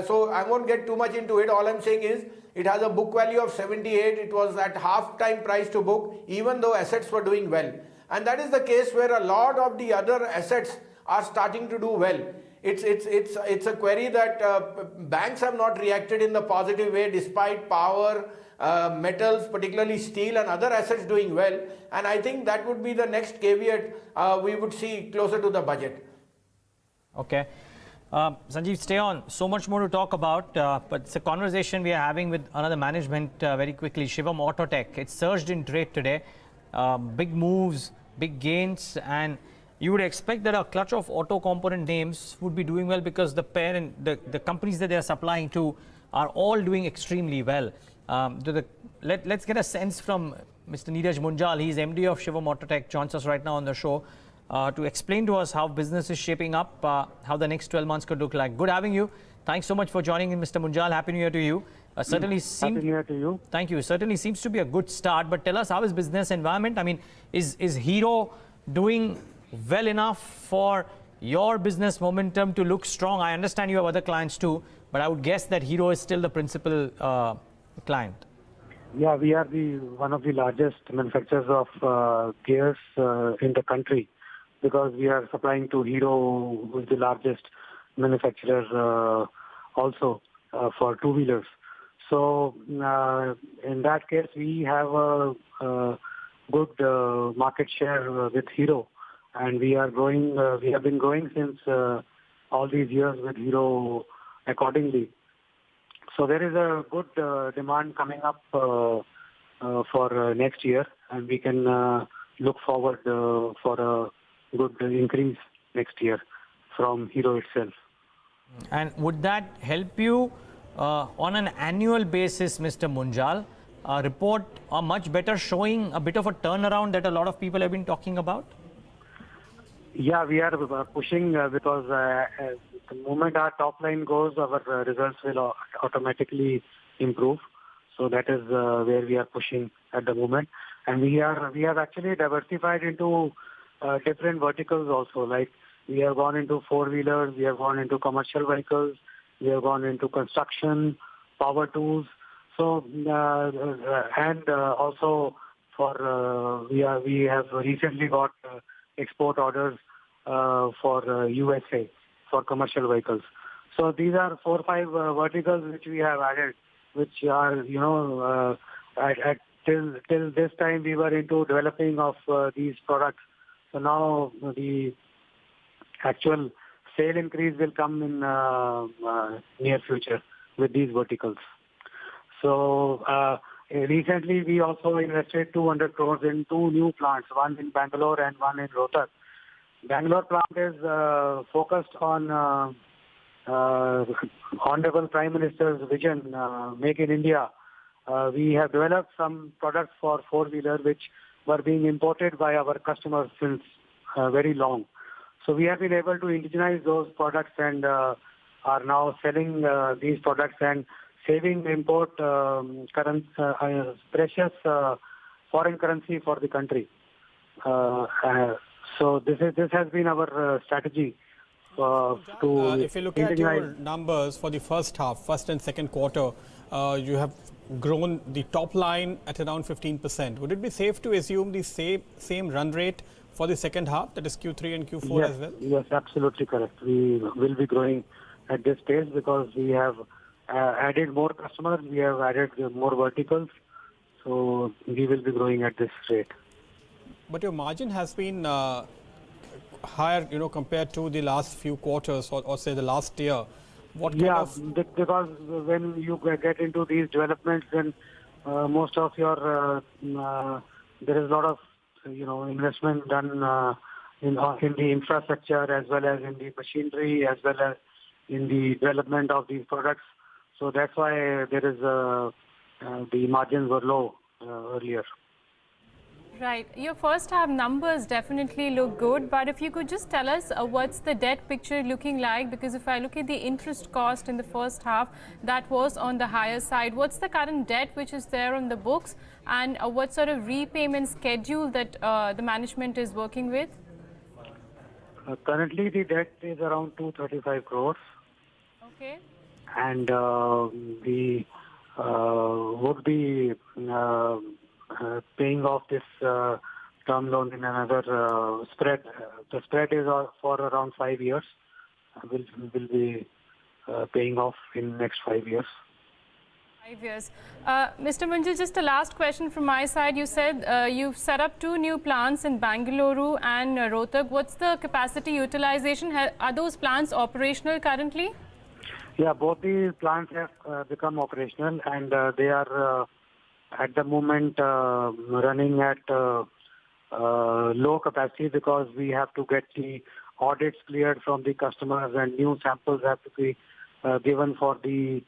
So I won't get too much into it. All I'm saying is it has a book value of 78. It was at half time price to book, even though assets were doing well. And that is the case where a lot of the other assets are starting to do well. It's a query that banks have not reacted in the positive way, despite power, metals, particularly steel and other assets doing well. And I think that would be the next caveat we would see closer to the budget. Okay. Sanjiv, stay on. So much more to talk about, but it's a conversation we are having with another management very quickly. Shivam Autotech, it surged in trade today. Big moves, big gains, and you would expect that a clutch of auto component names would be doing well because the companies that they are supplying to are all doing extremely well. Let's get a sense from Mr. Neeraj Munjal. He's MD of Shivam Autotech, joins us right now on the show to explain to us how business is shaping up, how the next 12 months could look like. Good having you. Thanks so much for joining in, Mr. Munjal. Happy New Year to you. Happy New Year to you. Thank you. Certainly seems to be a good start, but tell us, how is business environment? I mean, is Hero doing well enough for your business momentum to look strong? I understand you have other clients too, but I would guess that Hero is still the principal client. Yeah, we are one of the largest manufacturers of gears in the country, because we are supplying to Hero, who is the largest manufacturer also for two-wheelers. So in that case, we have a good market share with Hero, and we are growing. We have been growing since all these years with Hero accordingly. So there is a good demand coming up for next year, and we can look forward for a good increase next year from Hero itself. And would that help you on an annual basis, Mr. Munjal, report a much better showing, a bit of a turnaround that a lot of people have been talking about? Yeah, we are pushing because the moment our top line goes, our results will automatically improve. So that is where we are pushing at the moment. And we have actually diversified into different verticals also. Like, we have gone into four-wheelers, we have gone into commercial vehicles, we have gone into construction, power tools. So and also for we have recently got export orders for USA for commercial vehicles. So these are 4 or 5 verticals which we have added, which are, you know, till this time we were into developing of these products. So now the actual sale increase will come in near future with these verticals. So recently we also invested 200 crores in 2 new plants, one in Bangalore and one in Rohtak. Bangalore plant is focused on Honorable Prime Minister's vision, Make in India. We have developed some products for four-wheeler which were being imported by our customers since very long. So we have been able to indigenize those products and are now selling these products and saving import precious foreign currency for the country. So this has been our strategy to if you look at your numbers for the first half, first and second quarter, you have grown the top line at around 15%. Would it be safe to assume the same run rate for the second half, that is Q3 and Q4 yes, as well? Yes, absolutely correct. We will be growing at this pace because we have added more customers, we have added more verticals, so we will be growing at this rate. But your margin has been higher, you know, compared to the last few quarters or say the last year. What kind of... because when you get into these developments, then most of your there is a lot of investment done in the infrastructure as well as in the machinery as well as in the development of these products. So that's why there is the margins were low earlier. Right. Your first half numbers definitely look good, but if you could just tell us what's the debt picture looking like, because if I look at the interest cost in the first half, that was on the higher side. What's the current debt which is there on the books, and what sort of repayment schedule that the management is working with? Currently, the debt is around 235 crores. Okay. And we would be paying off this term loan in another spread. The spread is for around 5 years. Will be paying off in next 5 years. 5 years. Mr. Manju, just a last question from my side. You said you've set up 2 new plants in Bangalore and Rohtak. What's the capacity utilization? Are those plants operational currently? Yeah, both the plants have become operational, and they are at the moment running at low capacity because we have to get the audits cleared from the customers and new samples have to be given for the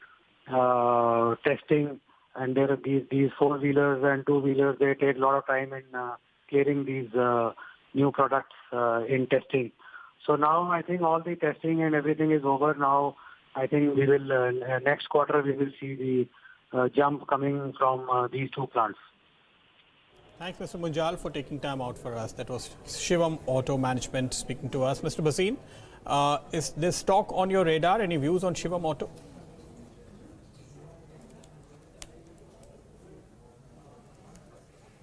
testing. And there are these 4-wheelers and 2-wheelers, they take a lot of time in clearing these new products in testing. So now I think all the testing and everything is over now. I think we will next quarter we will see the jump coming from these 2 plants. Thanks, Mr. Munjal, for taking time out for us. That was Shivam Auto Management speaking to us. Mr. Bhasin, is this stock on your radar? Any views on Shivam Auto?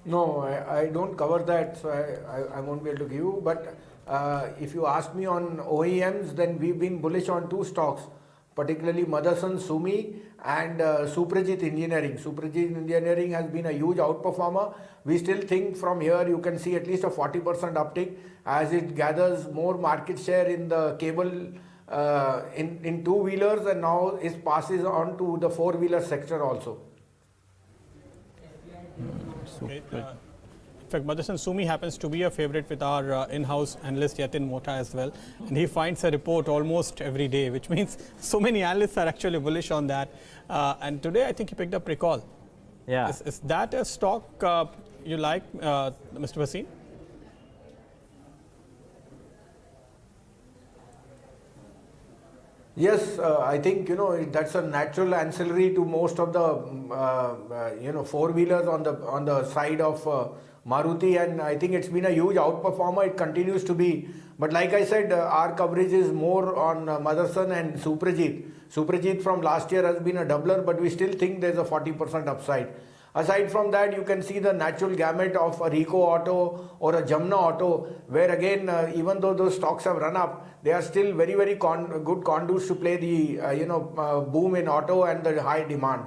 No, I don't cover that, so I won't be able to give you. But if you ask me on OEMs, then we've been bullish on 2 stocks, particularly Motherson Sumi and Suprajit Engineering. Suprajit Engineering has been a huge outperformer. We still think from here you can see at least a 40% uptick as it gathers more market share in the cable in 2-wheelers, and now it passes on to the 4-wheeler sector also. Great. In fact, Motherson Sumi happens to be a favorite with our in-house analyst Yatin Mota as well. And he finds a report almost every day, which means so many analysts are actually bullish on that. And today I think he picked up Recall. Yeah. Is that a stock you like, Mr. Bhasin? Yes, I think that's a natural ancillary to most of the 4-wheelers on the side of Maruti, and I think it's been a huge outperformer. It continues to be, but like I said, our coverage is more on Motherson and Suprajit. Suprajit from last year has been a doubler, but we still think there's a 40% upside. Aside from that, you can see the natural gamut of a Rico Auto or a Jamna Auto, where again, even though those stocks have run up, they are still very, very good conduits to play the boom in auto and the high demand.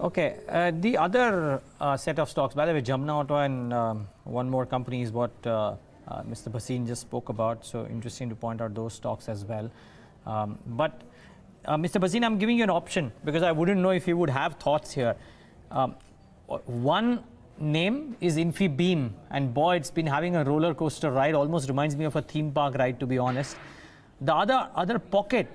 Okay, the other set of stocks, by the way, Jamna Auto and one more company is what Mr. Bhasin just spoke about. So interesting to point out those stocks as well. But Mr. Bhasin, I'm giving you an option because I wouldn't know if you would have thoughts here. One name is Infibeam, and boy, it's been having a roller coaster ride. Almost reminds me of a theme park ride, to be honest. The other pocket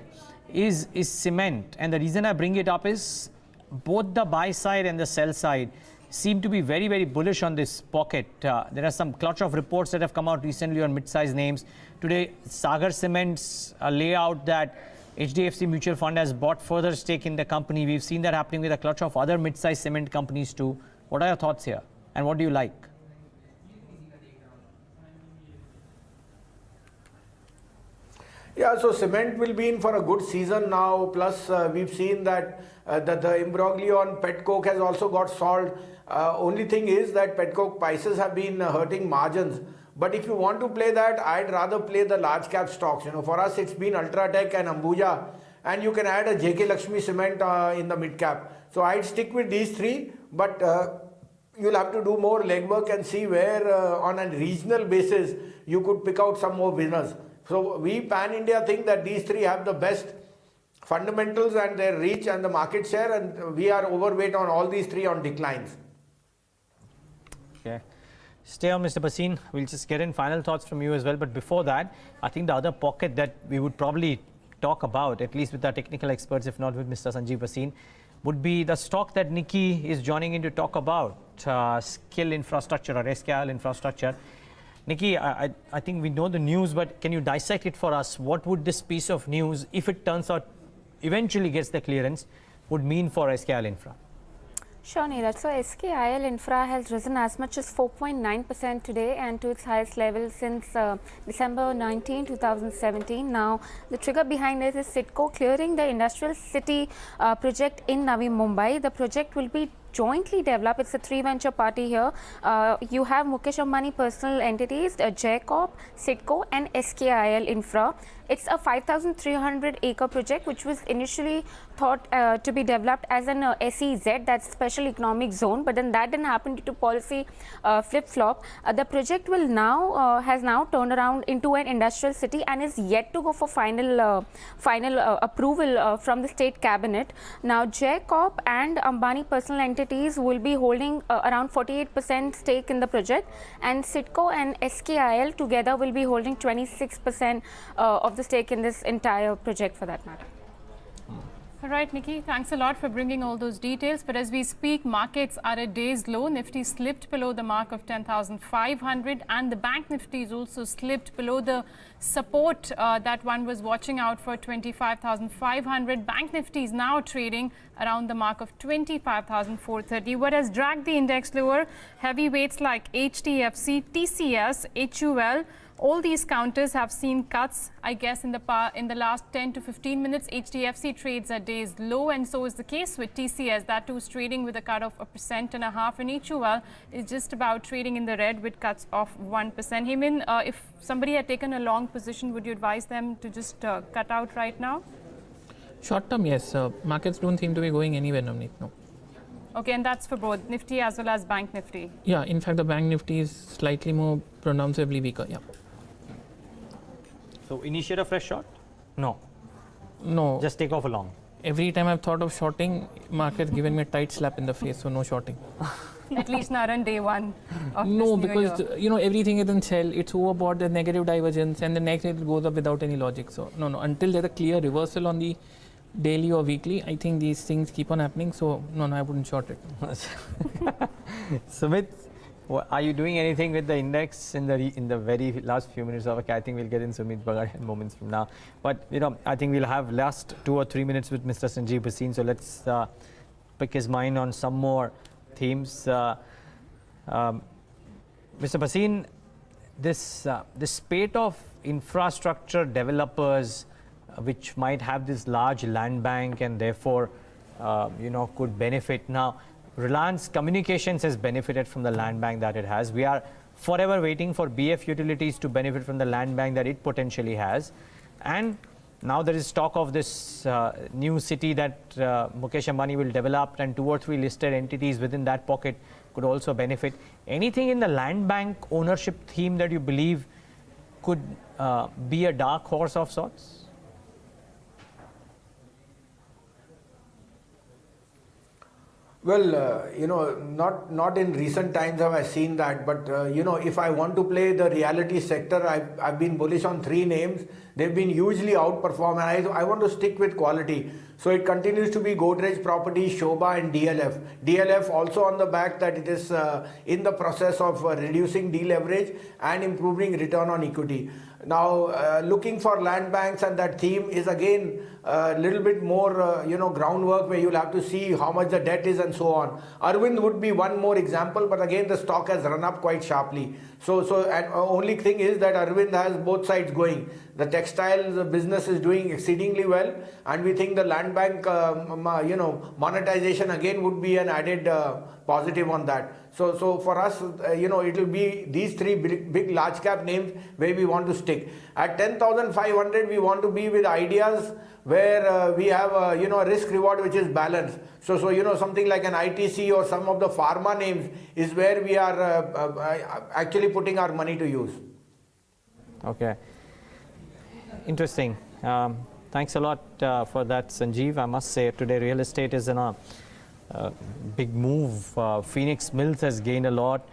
is cement, and the reason I bring it up is both the buy side and the sell side seem to be very, very bullish on this pocket. There are some clutch of reports that have come out recently on mid-sized names. Today, Sagar Cement's layout that HDFC Mutual Fund has bought further stake in the company. We've seen that happening with a clutch of other mid-sized cement companies too. What are your thoughts here? And what do you like? Yeah, so cement will be in for a good season now. Plus, we've seen that the imbroglio on pet coke has also got solved. Only thing is that pet coke prices have been hurting margins. But if you want to play that, I'd rather play the large cap stocks. For us, it's been Ultratech and Ambuja, and you can add a JK Lakshmi Cement in the mid cap. So I'd stick with these 3, but you'll have to do more legwork and see where on a regional basis you could pick out some more winners. So we pan-India think that these 3 have the best fundamentals and their reach and the market share, and we are overweight on all these 3 on declines. Okay. Stay on, Mr. Bhasin. We'll just get in final thoughts from you as well. But before that, I think the other pocket that we would probably talk about, at least with our technical experts, if not with Mr. Sanjiv Bhasin, would be the stock that Nikki is joining in to talk about, skill infrastructure or SKIL infrastructure. Nikki, I think we know the news, but can you dissect it for us? What would this piece of news, if it turns out eventually gets the clearance, would mean for SKIL Infra? Sure, Neeraj. So SKIL Infra has risen as much as 4.9% today and to its highest level since December 19, 2017. Now, the trigger behind this is CITCO clearing the industrial city project in Navi Mumbai. The project will be jointly developed. It's a three-venture party here. You have Mukesh Ambani personal entities, JCOP, CITCO and SKIL Infra. It's a 5,300-acre project which was initially thought to be developed as an SEZ, that's Special Economic Zone, but then that didn't happen due to policy flip-flop. The project will now has now turned around into an industrial city and is yet to go for final approval from the state cabinet. Now, JCOP and Ambani personal entities will be holding around 48% stake in the project, and CITCO and SKIL together will be holding 26% of the stake in this entire project for that matter. All right, Nikki, thanks a lot for bringing all those details. But as we speak, markets are at day's low. Nifty slipped below the mark of 10,500 and the bank Nifty is also slipped below the support that one was watching out for, 25,500. Bank Nifty is now trading around the mark of 25,430. What has dragged the index lower? Heavyweights like HDFC, TCS, HUL, all these counters have seen cuts, I guess, in the last 10 to 15 minutes. HDFC trades at day's low, and so is the case with TCS. That too is trading with a cut of 1.5%, and HUL is just about trading in the red with cuts of 1%. Hemen, if somebody had taken a long position, would you advise them to just cut out right now? Short term, yes. Markets don't seem to be going anywhere, Navneet. No. Okay, and that's for both Nifty as well as Bank Nifty. Yeah, in fact, the Bank Nifty is slightly more pronouncedly weaker. Yeah. So initiate a fresh short? No. No. Just take off a long. Every time I've thought of shorting, market's given me a tight slap in the face, so no shorting. At least not on day one. No, because everything is in sell. It's overbought, there's negative divergence, and the next day it goes up without any logic. So no. Until there's a clear reversal on the daily or weekly, I think these things keep on happening. So no, I wouldn't short it. Sumeet, are you doing anything with the index in the very last few minutes of? Okay, I think we'll get in Sumeet Bagadia in moments from now. But I think we'll have last 2 or 3 minutes with Mr. Sanjiv Bhasin. So let's pick his mind on some more themes. Mr. Bhasin, this spate of infrastructure developers which might have this large land bank and therefore could benefit. Now, Reliance Communications has benefited from the land bank that it has. We are forever waiting for BF Utilities to benefit from the land bank that it potentially has. And now there is talk of this new city that Mukesh Ambani will develop, and 2 or 3 listed entities within that pocket could also benefit. Anything in the land bank ownership theme that you believe could be a dark horse of sorts? Well, not in recent times have I seen that, but if I want to play the reality sector, I've been bullish on 3 names. They've been hugely outperformed, and I want to stick with quality. So it continues to be Godrej Properties, Shobha and DLF. DLF also on the back that it is in the process of reducing deleverage and improving return on equity. Now, looking for land banks and that theme is again a little bit more, groundwork where you'll have to see how much the debt is and so on. Arvind would be one more example, but again the stock has run up quite sharply. And only thing is that Arvind has both sides going. The textile business is doing exceedingly well, and we think the land bank, monetization again would be an added positive on that. So for us, it will be these 3 big large cap names where we want to stick. At 10,500, we want to be with ideas where we have a risk reward which is balanced. So something like an ITC or some of the pharma names is where we are actually putting our money to use. Okay. Interesting. Thanks a lot for that, Sanjiv. I must say today real estate is in a big move. Phoenix Mills has gained a lot.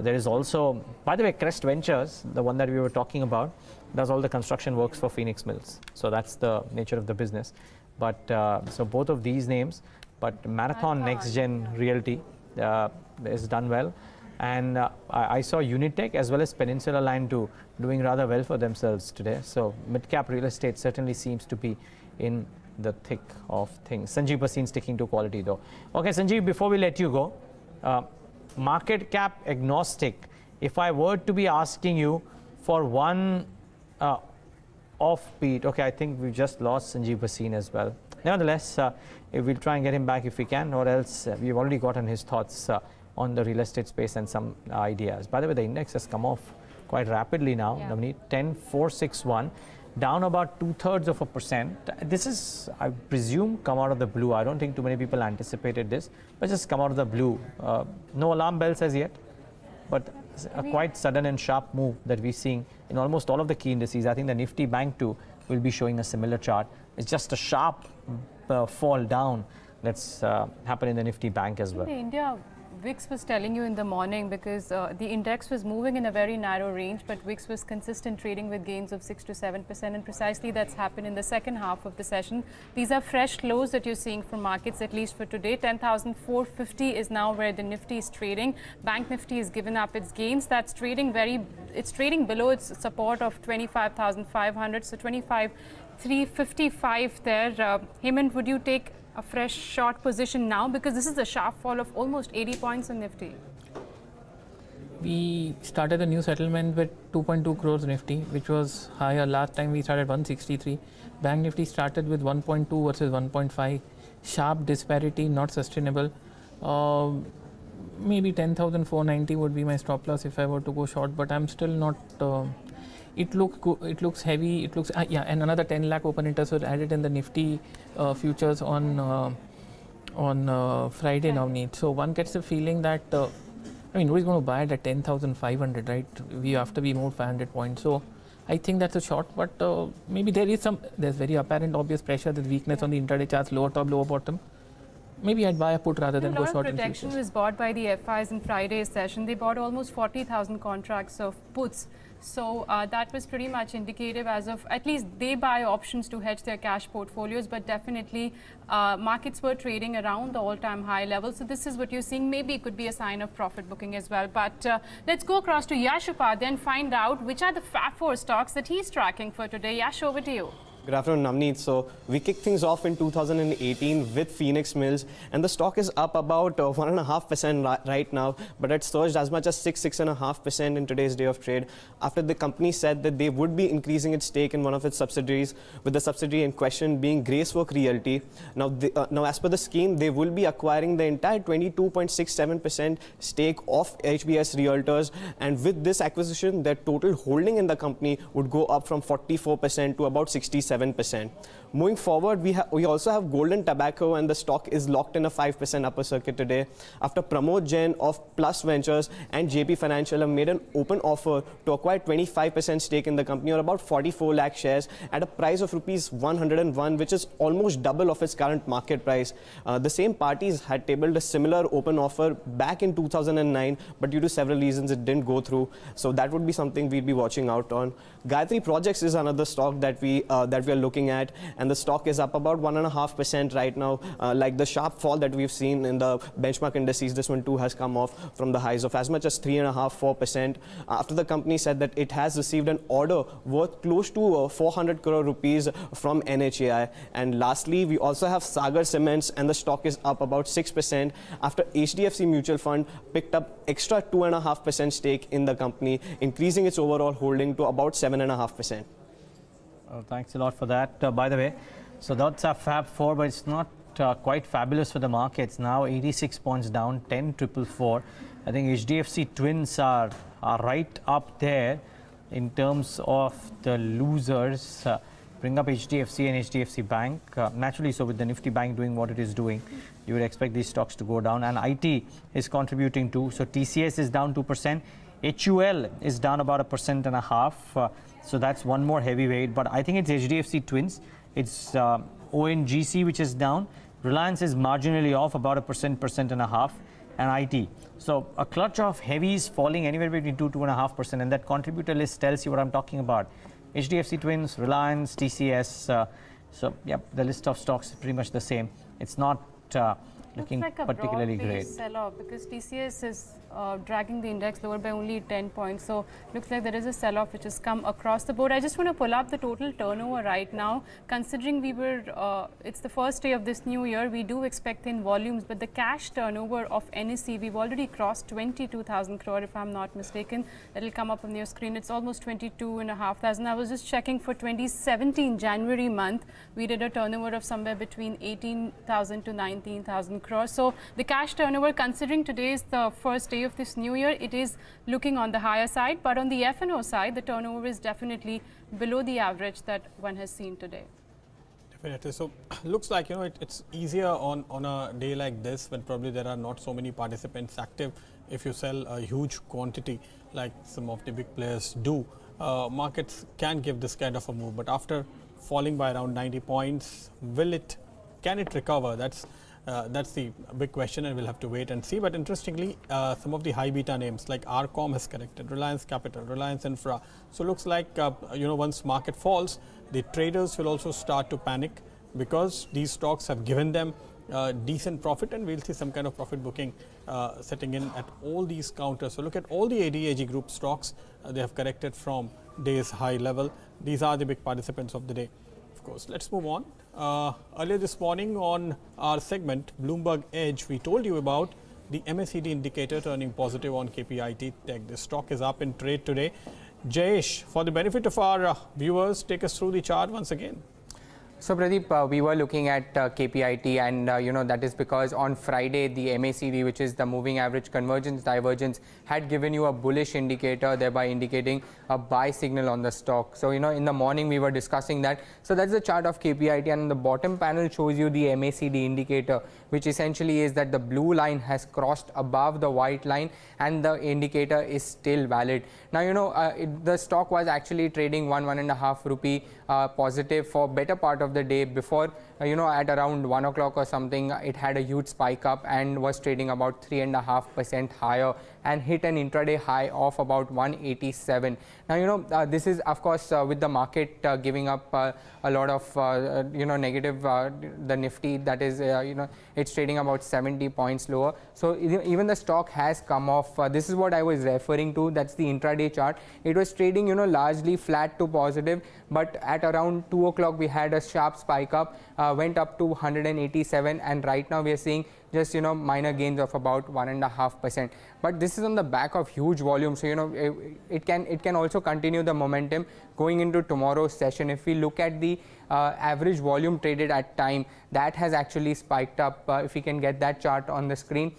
There is also, by the way, Crest Ventures, the one that we were talking about, does all the construction works for Phoenix Mills. So that's the nature of the business. But so both of these names, but Marathon Next Gen Realty is done well. And I saw Unitech as well as Peninsula Line 2 doing rather well for themselves today. So mid-cap real estate certainly seems to be in the thick of things. Sanjiv Bhasin sticking to quality though. Okay, Sanjiv, before we let you go, market cap agnostic, if I were to be asking you for one offbeat, okay, I think we just lost Sanjiv Bhasin as well. Nevertheless, we'll try and get him back if we can, or else we've already gotten his thoughts on the real estate space and some ideas. By the way, the index has come off quite rapidly now. Navneet, 10,461, down about 2/3%. This is, I presume, come out of the blue. I don't think too many people anticipated this, but just come out of the blue. No alarm bells as yet, but a quite sudden and sharp move that we're seeing in almost all of the key indices. I think the Nifty Bank too will be showing a similar chart. It's just a sharp fall down that's happened in the Nifty Bank as well. The India VIX was telling you in the morning, because the index was moving in a very narrow range, but VIX was consistent trading with gains of 6 to 7%, and precisely that's happened in the second half of the session. These are fresh lows that you're seeing from markets, at least for today. 10,450 is now where the Nifty is trading. Bank Nifty has given up its gains. That's trading it's trading below its support of 25,500, so 25,355 there. Hemen, would you take a fresh short position now, because this is a sharp fall of almost 80 points on Nifty? We started a new settlement with 2.2 crores Nifty, which was higher. Last time we started 163. Bank Nifty started with 1.2 versus 1.5. Sharp disparity, not sustainable. Maybe 10,490 would be my stop loss if I were to go short, but I'm still not. It looks heavy. It looks and another 10 lakh open interest was added in the Nifty futures on Friday now. So one gets the feeling that nobody's going to buy it at 10,500, right? After we moved 500 points. So I think that's a short, but maybe there's very apparent, obvious pressure. There's weakness on the intraday charts, lower top, lower bottom. Maybe I'd buy a put rather than go short in futures. Protection was bought by the FIs in Friday's session. They bought almost 40,000 contracts of puts. So that was pretty much indicative as of, at least they buy options to hedge their cash portfolios, but definitely markets were trading around the all-time high level. So this is what you're seeing. Maybe it could be a sign of profit booking as well. But let's go across to Yash Upadhyay and find out which are the Fab 4 stocks that he's tracking for today. Yash, over to you. Good afternoon, Navneet. So we kicked things off in 2018 with Phoenix Mills, and the stock is up about 1.5% right now, but it surged as much as 6.5% in today's day of trade after the company said that they would be increasing its stake in one of its subsidiaries, with the subsidiary in question being Gracework Realty. Now, as per the scheme, they will be acquiring the entire 22.67% stake of HBS Realtors, and with this acquisition, their total holding in the company would go up from 44% to about 67%. Moving forward, we also have Golden Tobacco, and the stock is locked in a 5% upper circuit today after Pramod Jain of Plus Ventures and JP Financial have made an open offer to acquire 25% stake in the company, or about 44 lakh shares at a price of rupees 101, which is almost double of its current market price. The same parties had tabled a similar open offer back in 2009, but due to several reasons it didn't go through. So that would be something we'd be watching out on. Gayatri Projects is another stock that we are looking at, and the stock is up about 1.5% right now. Like the sharp fall that we've seen in the benchmark indices, this one too has come off from the highs of as much as 3.5–4% after the company said that it has received an order worth close to 400 crore rupees from NHAI. And lastly, we also have Sagar Cements, and the stock is up about 6% after HDFC Mutual Fund picked up extra 2.5% stake in the company, increasing its overall holding to about 7.5%. Thanks a lot for that. By the way, so that's our Fab 4, but it's not quite fabulous for the markets. Now 86 points down, 10,444. I think HDFC Twins are right up there in terms of the losers. Bring up HDFC and HDFC Bank. Naturally, so with the Nifty Bank doing what it is doing, you would expect these stocks to go down. And IT is contributing too. So TCS is down 2%. HUL is down about 1.5%. So that's one more heavyweight. But I think it's HDFC Twins. It's ONGC which is down. Reliance is marginally off about 1%, 1.5%. and IT. So a clutch of heavies falling anywhere between 2-2.5%, and that contributor list tells you what I'm talking about. HDFC Twins, Reliance, TCS. So yeah, the list of stocks is pretty much the same. It's not looking like a particularly great. broad-based sell-off because TCS is dragging the index lower by only 10 points. So looks like there is a sell-off which has come across the board. I just want to pull up the total turnover right now. Considering we were, it's the first day of this new year, we do expect in volumes, but the cash turnover of NSE, we've already crossed 22,000 crore if I'm not mistaken. That'll come up on your screen. It's almost 22,500. I was just checking for 2017 January month, we did a turnover of somewhere between 18,000 to 19,000 crore. So the cash turnover, considering today is the first day of this new year, it is looking on the higher side, but on the F&O side, the turnover is definitely below the average that one has seen today. Definitely. So looks like, you know, it's easier on a day like this when probably there are not so many participants active. If you sell a huge quantity like some of the big players do, markets can give this kind of a move. But after falling by around 90 points, can it recover? That's the big question, and we'll have to wait and see. But interestingly, some of the high beta names like RCom has corrected, Reliance Capital, Reliance Infra. So looks like you know, once market falls, the traders will also start to panic because these stocks have given them decent profit, and we'll see some kind of profit booking setting in at all these counters. So look at all the ADAG group stocks. They have corrected from day's high level. These are the big participants of the day. Of course, let's move on. Earlier this morning on our segment Bloomberg Edge, we told you about the MACD indicator turning positive on KPIT Tech. The stock is up in trade today. Jayesh, for the benefit of our viewers, take us through the chart once again. So Pradeep, we were looking at KPIT, and you know, that is because on Friday the MACD, which is the moving average convergence divergence, had given you a bullish indicator, thereby indicating a buy signal on the stock. So you know, in the morning we were discussing that. So that's the chart of KPIT, and the bottom panel shows you the MACD indicator, which essentially is that the blue line has crossed above the white line and the indicator is still valid. Now you know, the stock was actually trading 1.5 rupee positive for better part of the day. Before, you know, at around 1 o'clock or something, it had a huge spike up and was trading about 3.5% higher and hit an intraday high of about 187. Now you know, this is of course with the market giving up a lot of you know, negative, the Nifty, that is you know, it's trading about 70 points lower. So even the stock has come off. This is what I was referring to. That's the intraday chart. It was trading, you know, largely flat to positive, but at around 2 o'clock we had a sharp spike up, went up to 187, and right now we are seeing just, you know, minor gains of about 1.5%. But this is on the back of huge volume, so you know, it can also continue the momentum going into tomorrow's session. If we look at the average volume traded at time, that has actually spiked up. If we can get that chart on the screen.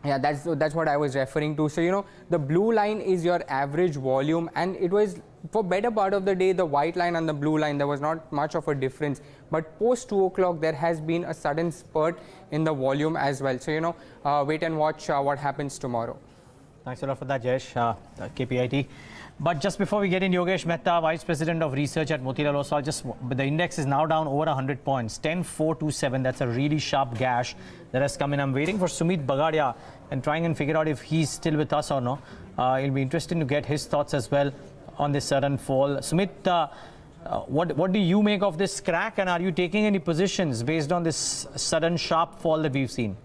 Yeah, that's what I was referring to. So you know, the blue line is your average volume, and it was for better part of the day, the white line and the blue line, there was not much of a difference. But post 2 o'clock, there has been a sudden spurt in the volume as well. So you know, wait and watch what happens tomorrow. Thanks a lot for that, Jayesh. KPIT. But just before we get in, Yogesh Mehta, Vice President of Research at Motilal Oswal, the index is now down over 100 points, 10,427. That's a really sharp gash that has come in. I'm waiting for Sumeet Bagadia and trying and figure out if he's still with us or no. It'll be interesting to get his thoughts as well on this sudden fall. Sumeet, what do you make of this crack, and are you taking any positions based on this sudden sharp fall that we've seen?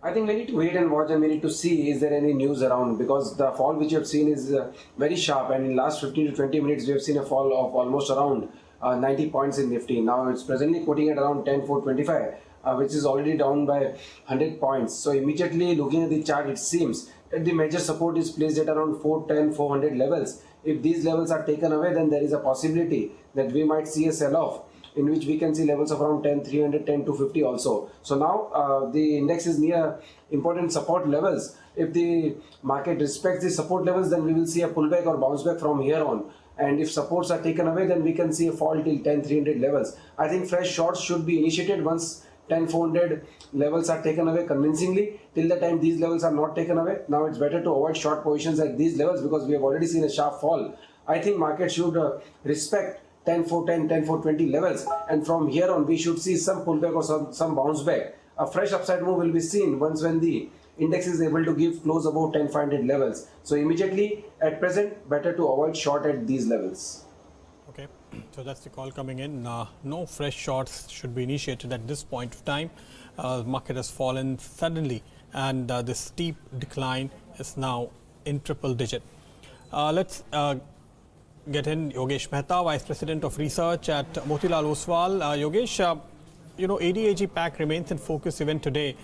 I think we need to wait and watch, and we need to see is there any news around, because the fall which you have seen is very sharp, and in last 15 to 20 minutes we have seen a fall of almost around 90 points in Nifty. Now it's presently quoting at around 10,425, which is already down by 100 points. So immediately looking at the chart, it seems that the major support is placed at around 410, 400 levels. If these levels are taken away, then there is a possibility that we might see a sell-off, in which we can see levels of around 10,300, 10,250 also. So now the index is near important support levels. If the market respects the support levels, then we will see a pullback or bounce back from here on. And if supports are taken away, then we can see a fall till 10,300 levels. I think fresh shorts should be initiated once 10,400 levels are taken away convincingly. Till the time these levels are not taken away, now it's better to avoid short positions at these levels, because we have already seen a sharp fall. I think market should respect 10,410, 10,420 levels, and from here on we should see some pullback or some bounce back. a fresh upside move will be seen once when the index is able to give close above 10,500 levels. So immediately at present, better to avoid short at these levels. Okay, so that's the call coming in. No fresh shorts should be initiated at this point of time. Market has fallen suddenly, and the steep decline is now in triple digit. Let's get in Yogesh Mehta, Vice President of Research at Motilal Oswal. Yogesh, ADAG pack remains in focus even today.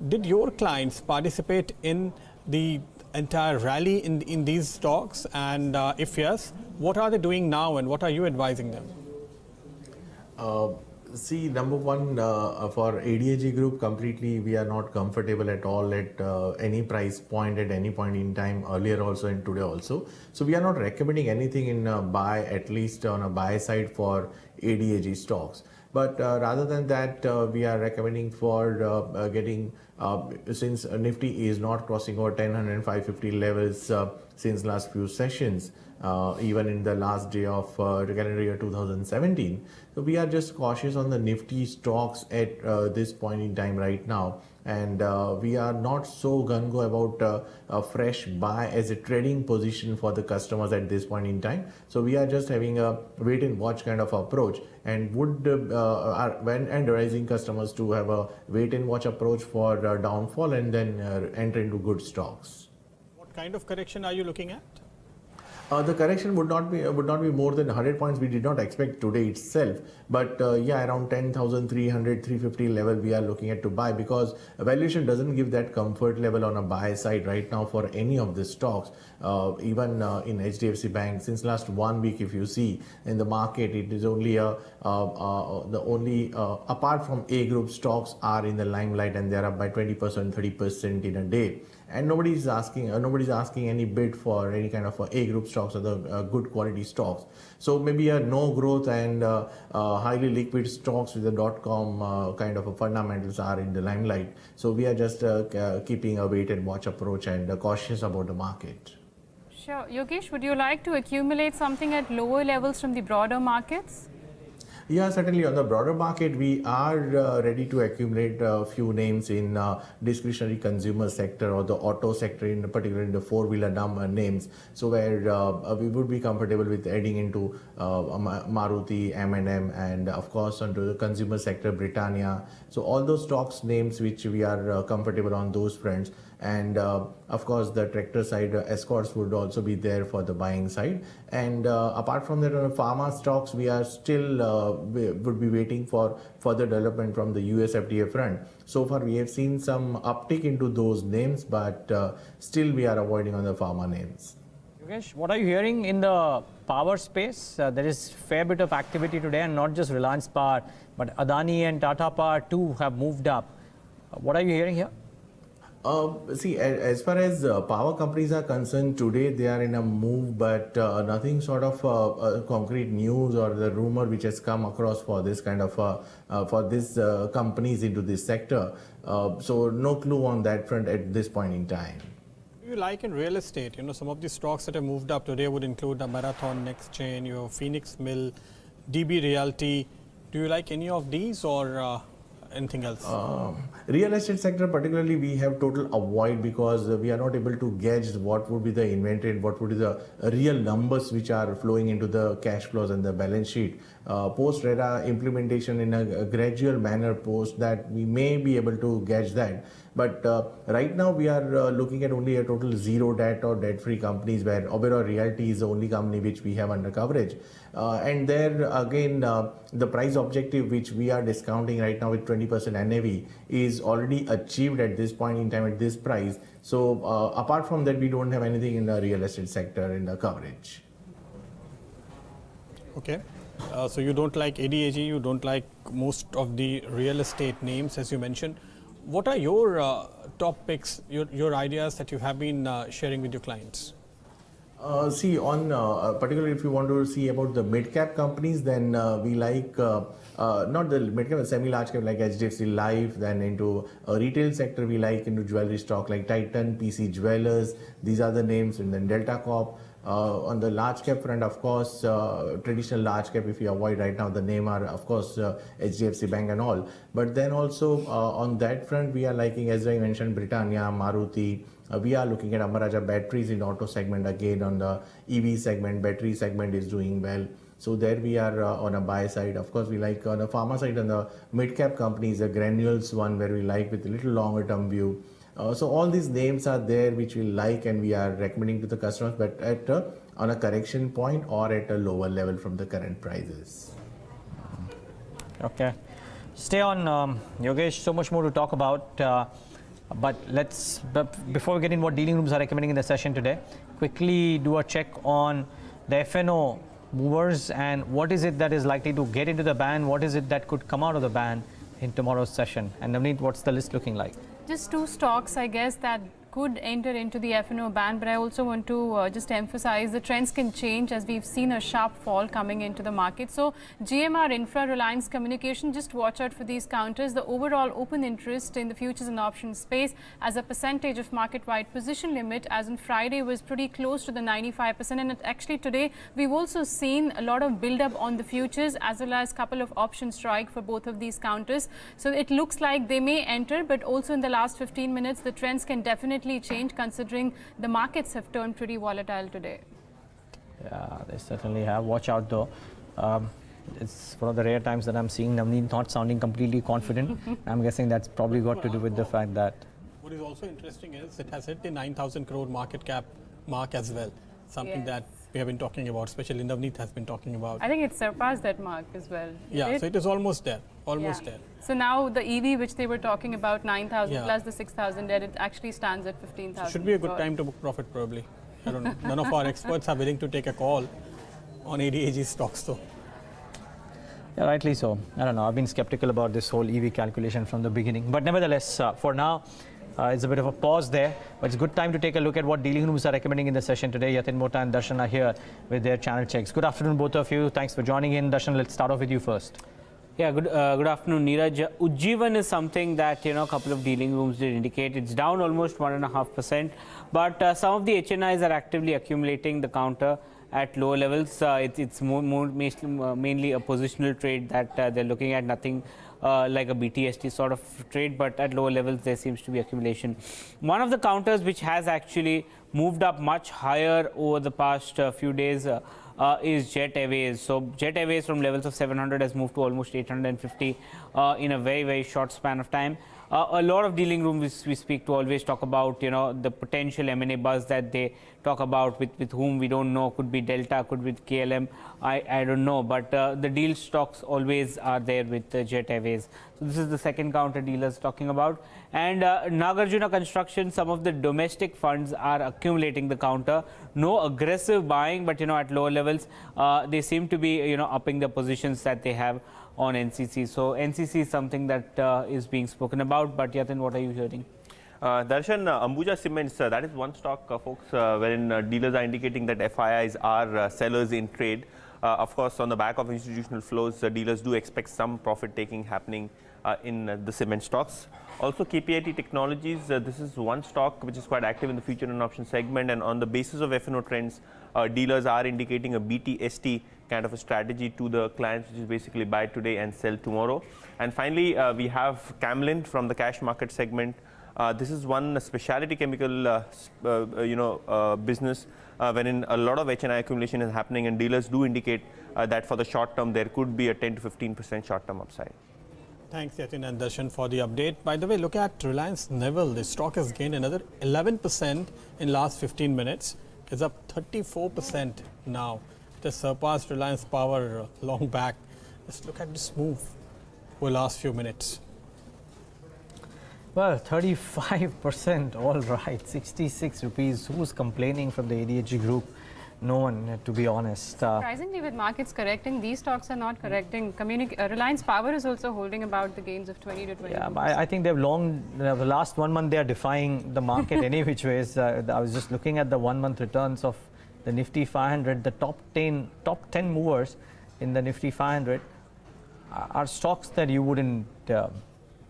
Did your clients participate in the entire rally in these stocks? And if yes, what are they doing now and what are you advising them? See, number one, for ADAG group, completely we are not comfortable at all at any price point at any point in time, earlier also and today also. So we are not recommending anything in buy, at least on a buy side for ADAG stocks. But rather than that, we are recommending for getting, since Nifty is not crossing over 10,550 levels since last few sessions, even in the last day of calendar year 2017. So we are just cautious on the Nifty stocks at this point in time right now. And we are not so gung-ho about a fresh buy as a trading position for the customers at this point in time. So we are just having a wait and watch kind of approach, and would when advising customers to have a wait and watch approach for downfall and then enter into good stocks. What kind of correction are you looking at? The correction would not be more than 100 points. We did not expect today itself, but yeah, around 10,300, 350 level we are looking at to buy, because valuation doesn't give that comfort level on a buy side right now for any of the stocks. Even in HDFC Bank, since last 1 week, if you see in the market, it is only apart from A group stocks are in the limelight, and they are up by 20%, 30% in a day. And nobody's asking any bid for any kind of A group stocks or the good quality stocks. So maybe a no growth and highly liquid stocks with the .com kind of fundamentals are in the limelight. So we are just keeping a wait and watch approach and cautious about the market. Sure. Yogesh, would you like to accumulate something at lower levels from the broader markets? Yeah, certainly on the broader market, we are ready to accumulate a few names in discretionary consumer sector or the auto sector, in particular in the four-wheeler names. So where we would be comfortable with adding into Maruti, M&M, and of course onto the consumer sector, Britannia. So all those stocks names which we are comfortable on those fronts. And of course the tractor side, Escorts would also be there for the buying side. And apart from that, on the pharma stocks, we are still would be waiting for further development from the US FDA front. So far we have seen some uptick into those names, but still we are avoiding on the pharma names. Yogesh, what are you hearing in the power space? There is fair bit of activity today, and not just Reliance Power, but Adani and Tata Power too have moved up. What are you hearing here? See, as far as power companies are concerned, today they are in a move, but nothing sort of concrete news or the rumor which has come across for this kind of for these companies into this sector. So no clue on that front at this point in time. Do you like in real estate? Some of the stocks that have moved up today would include the Marathon, Next Chain, your Phoenix Mill, DB Realty. Do you like any of these or anything else? Real estate sector particularly we have total avoid, because we are not able to gauge what would be the inventory and what would be the real numbers which are flowing into the cash flows and the balance sheet. Post RERA implementation in a gradual manner, post that we may be able to gauge that. But right now we are looking at only a total zero debt or debt-free companies, where Oberoi Realty is the only company which we have under coverage. And there again, the price objective which we are discounting right now with 20% NAV is already achieved at this point in time at this price. So apart from that, we don't have anything in the real estate sector in the coverage. Okay. So you don't like ADAG, you don't like most of the real estate names as you mentioned. What are your top picks, your ideas that you have been sharing with your clients? See, on particularly if you want to see about the mid-cap companies, then we like not the mid-cap, semi-large cap like HDFC Life. Then into retail sector, we like into jewelry stock like Titan, PC Jewelers. These are the names, and then Delta Corp. On the large cap front, of course, traditional large cap, if you avoid right now, the name are, of course, HDFC Bank and all. But then also on that front, we are liking, as I mentioned, Britannia, Maruti. We are looking at Amara Batteries in auto segment again. On the EV segment, battery segment is doing well. So there we are on a buy side. Of course, we like on the pharma side and the mid cap companies, the granules one where we like with a little longer term view. So all these names are there which we like and we are recommending to the customers, but at on a correction point or at a lower level from the current prices. Okay. Stay on, Yogesh, so much more to talk about. But before we get in what dealing rooms are recommending in the session today, quickly do a check on the FNO movers and what is it that is likely to get into the ban, what is it that could come out of the ban in tomorrow's session. And Navneet, what's the list looking like? Just two stocks, I guess, that could enter into the FNO ban, but I also want to just emphasize the trends can change as we've seen a sharp fall coming into the market. So GMR Infra, Reliance Communication, just watch out for these counters. The overall open interest in the futures and options space as a percentage of market-wide position limit as on Friday was pretty close to the 95%, and actually today we've also seen a lot of build-up on the futures as well as a couple of option strike for both of these counters. So it looks like they may enter, but also in the last 15 minutes the trends can definitely change considering the markets have turned pretty volatile today. Yeah, they certainly have. Watch out though. It's one of the rare times that I'm seeing Navneet not sounding completely confident. I'm guessing that's probably got to do with the fact that... What is also interesting is it has hit the 9,000 crore market cap mark as well. Something that we have been talking about, especially Navneet has been talking about. I think it surpassed that mark as well. Yeah, so it is almost there, there. So now the EV which they were talking about 9,000 plus the 6,000 there, it actually stands at 15,000. Should be a good time to book profit probably. I don't know. None of our experts are willing to take a call on ADAG stocks though. Yeah, rightly so. I don't know. I've been skeptical about this whole EV calculation from the beginning. But nevertheless, for now, it's a bit of a pause there, but it's a good time to take a look at what dealing rooms are recommending in the session today. Yatin, Mehta and Darshan are here with their channel checks. Good afternoon, both of you. Thanks for joining in. Darshan, let's start off with you first. Yeah, good afternoon, Neeraj. Ujjivan is something that, a couple of dealing rooms did indicate. It's down almost 1.5%, but some of the HNIs are actively accumulating the counter at lower levels. It's mainly a positional trade that they're looking at, nothing like a BTST sort of trade, but at lower levels there seems to be accumulation. One of the counters which has actually moved up much higher over the past few days is Jet Airways. So Jet Airways from levels of 700 has moved to almost 850 in a very, very short span of time. A lot of dealing rooms we speak to always talk about, the potential M&A buzz that they talk about with whom we don't know. Could be Delta, could be KLM, I don't know. But the deal stocks always are there with Jet Airways. So this is the second counter dealers talking about. And Nagarjuna Construction, some of the domestic funds are accumulating the counter. No aggressive buying, but at lower levels, they seem to be upping the positions that they have on NCC. So NCC is something that is being spoken about, but Yatin, what are you hearing? Darshan, Ambuja Cements, that is one stock, folks, wherein dealers are indicating that FIIs are sellers in trade. Of course, on the back of institutional flows, dealers do expect some profit taking happening in the cement stocks. Also, KPIT Technologies, this is one stock which is quite active in the future and option segment, and on the basis of FNO trends, dealers are indicating a BTST kind of a strategy to the clients, which is basically buy today and sell tomorrow. And finally, we have Camlin from the cash market segment. This is one specialty chemical business wherein a lot of HNI accumulation is happening, and dealers do indicate that for the short term there could be a 10 to 15% short term upside. Thanks, Yatin and Darshan, for the update. By the way, look at Reliance Naval. The stock has gained another 11% in last 15 minutes. It's up 34% now. It has surpassed Reliance Power long back. Let's look at this move for the last few minutes. Well, 35%, all right, 66 rupees. Who's complaining from the ADHG group? No one, to be honest. Surprisingly, with markets correcting, these stocks are not correcting. Reliance Power is also holding about the gains of 20 to 20. Yeah, I think they've long, the last 1 month they are defying the market any which ways. I was just looking at the 1 month returns of the Nifty 500. The top 10 movers in the Nifty 500 are stocks that you wouldn't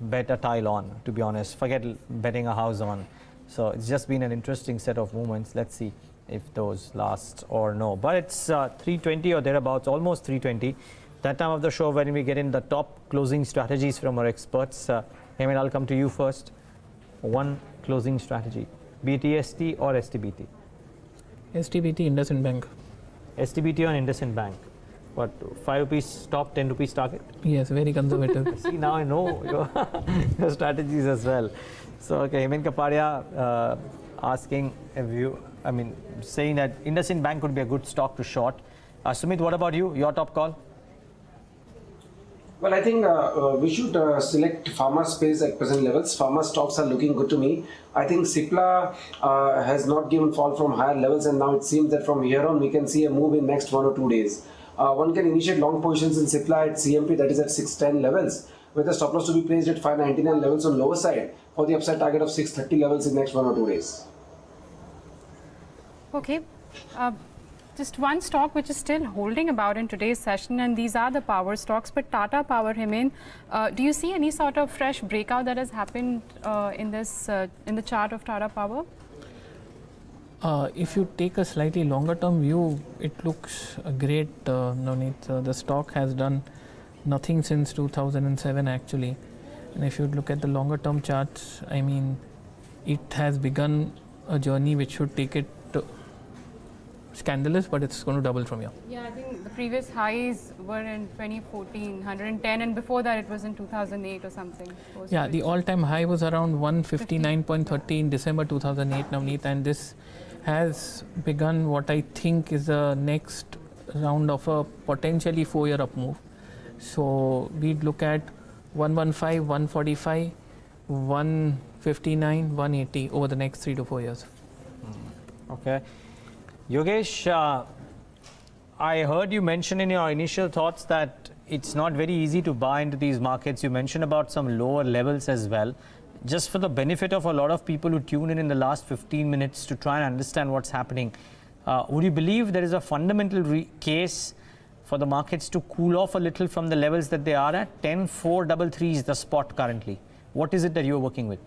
bet a tile on, to be honest. Forget betting a house on. So it's just been an interesting set of movements. Let's see if those last or no. But it's 320 or thereabouts, almost 320. That time of the show when we get in the top closing strategies from our experts. Hemen, I'll come to you first. One closing strategy, BTST or STBT? STBT, IndusInd Bank. STBT on IndusInd Bank. What, 5 rupees stop, 10 rupees target? Yes, very conservative. See, now I know your strategies as well. So, okay, Hemen Kapadia asking a view, saying that IndusInd Bank could be a good stock to short. Sumeet, what about you? Your top call? Well, I think we should select pharma space at present levels. Pharma stocks are looking good to me. I think Cipla has not given fall from higher levels, and now it seems that from here on we can see a move in next 1 or 2 days. One can initiate long positions in Cipla at CMP, that is at 610 levels, with the stop loss to be placed at 599 levels on lower side for the upside target of 630 levels in next 1 or 2 days. Okay. Just one stock which is still holding about in today's session, and these are the power stocks. But Tata Power, Hemen, do you see any sort of fresh breakout that has happened in the chart of Tata Power? If you take a slightly longer term view, it looks great, Navneet. The stock has done nothing since 2007 actually. And if you look at the longer term charts, it has begun a journey which should take it scandalous, but it's going to double from here. Yeah, I think the previous highs were in 2014, 110, and before that it was in 2008 or something. Yeah, the all-time high was around 159.30 in December 2008, Navneet, and this has begun what I think is the next round of a potentially 4-year up move. So we'd look at 115, 145, 159, 180 over the next 3 to 4 years. Okay. Yogesh, I heard you mention in your initial thoughts that it's not very easy to buy into these markets. You mentioned about some lower levels as well. Just for the benefit of a lot of people who tune in the last 15 minutes to try and understand what's happening, would you believe there is a fundamental case for the markets to cool off a little from the levels that they are at? 10,433 is the spot currently. What is it that you're working with?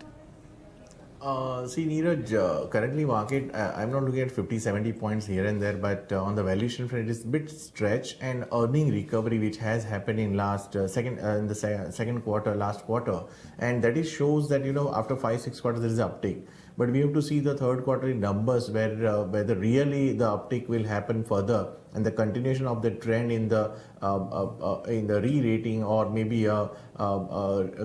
See, Neeraj, currently market, I'm not looking at 50, 70 points here and there, but on the valuation front, it is a bit stretched, and earning recovery, which has happened in in the second quarter, last quarter, and that is shows that, after 5-6 quarters, there is an uptick. But we have to see the third quarter numbers whether really the uptick will happen further, and the continuation of the trend in the re-rating, or maybe a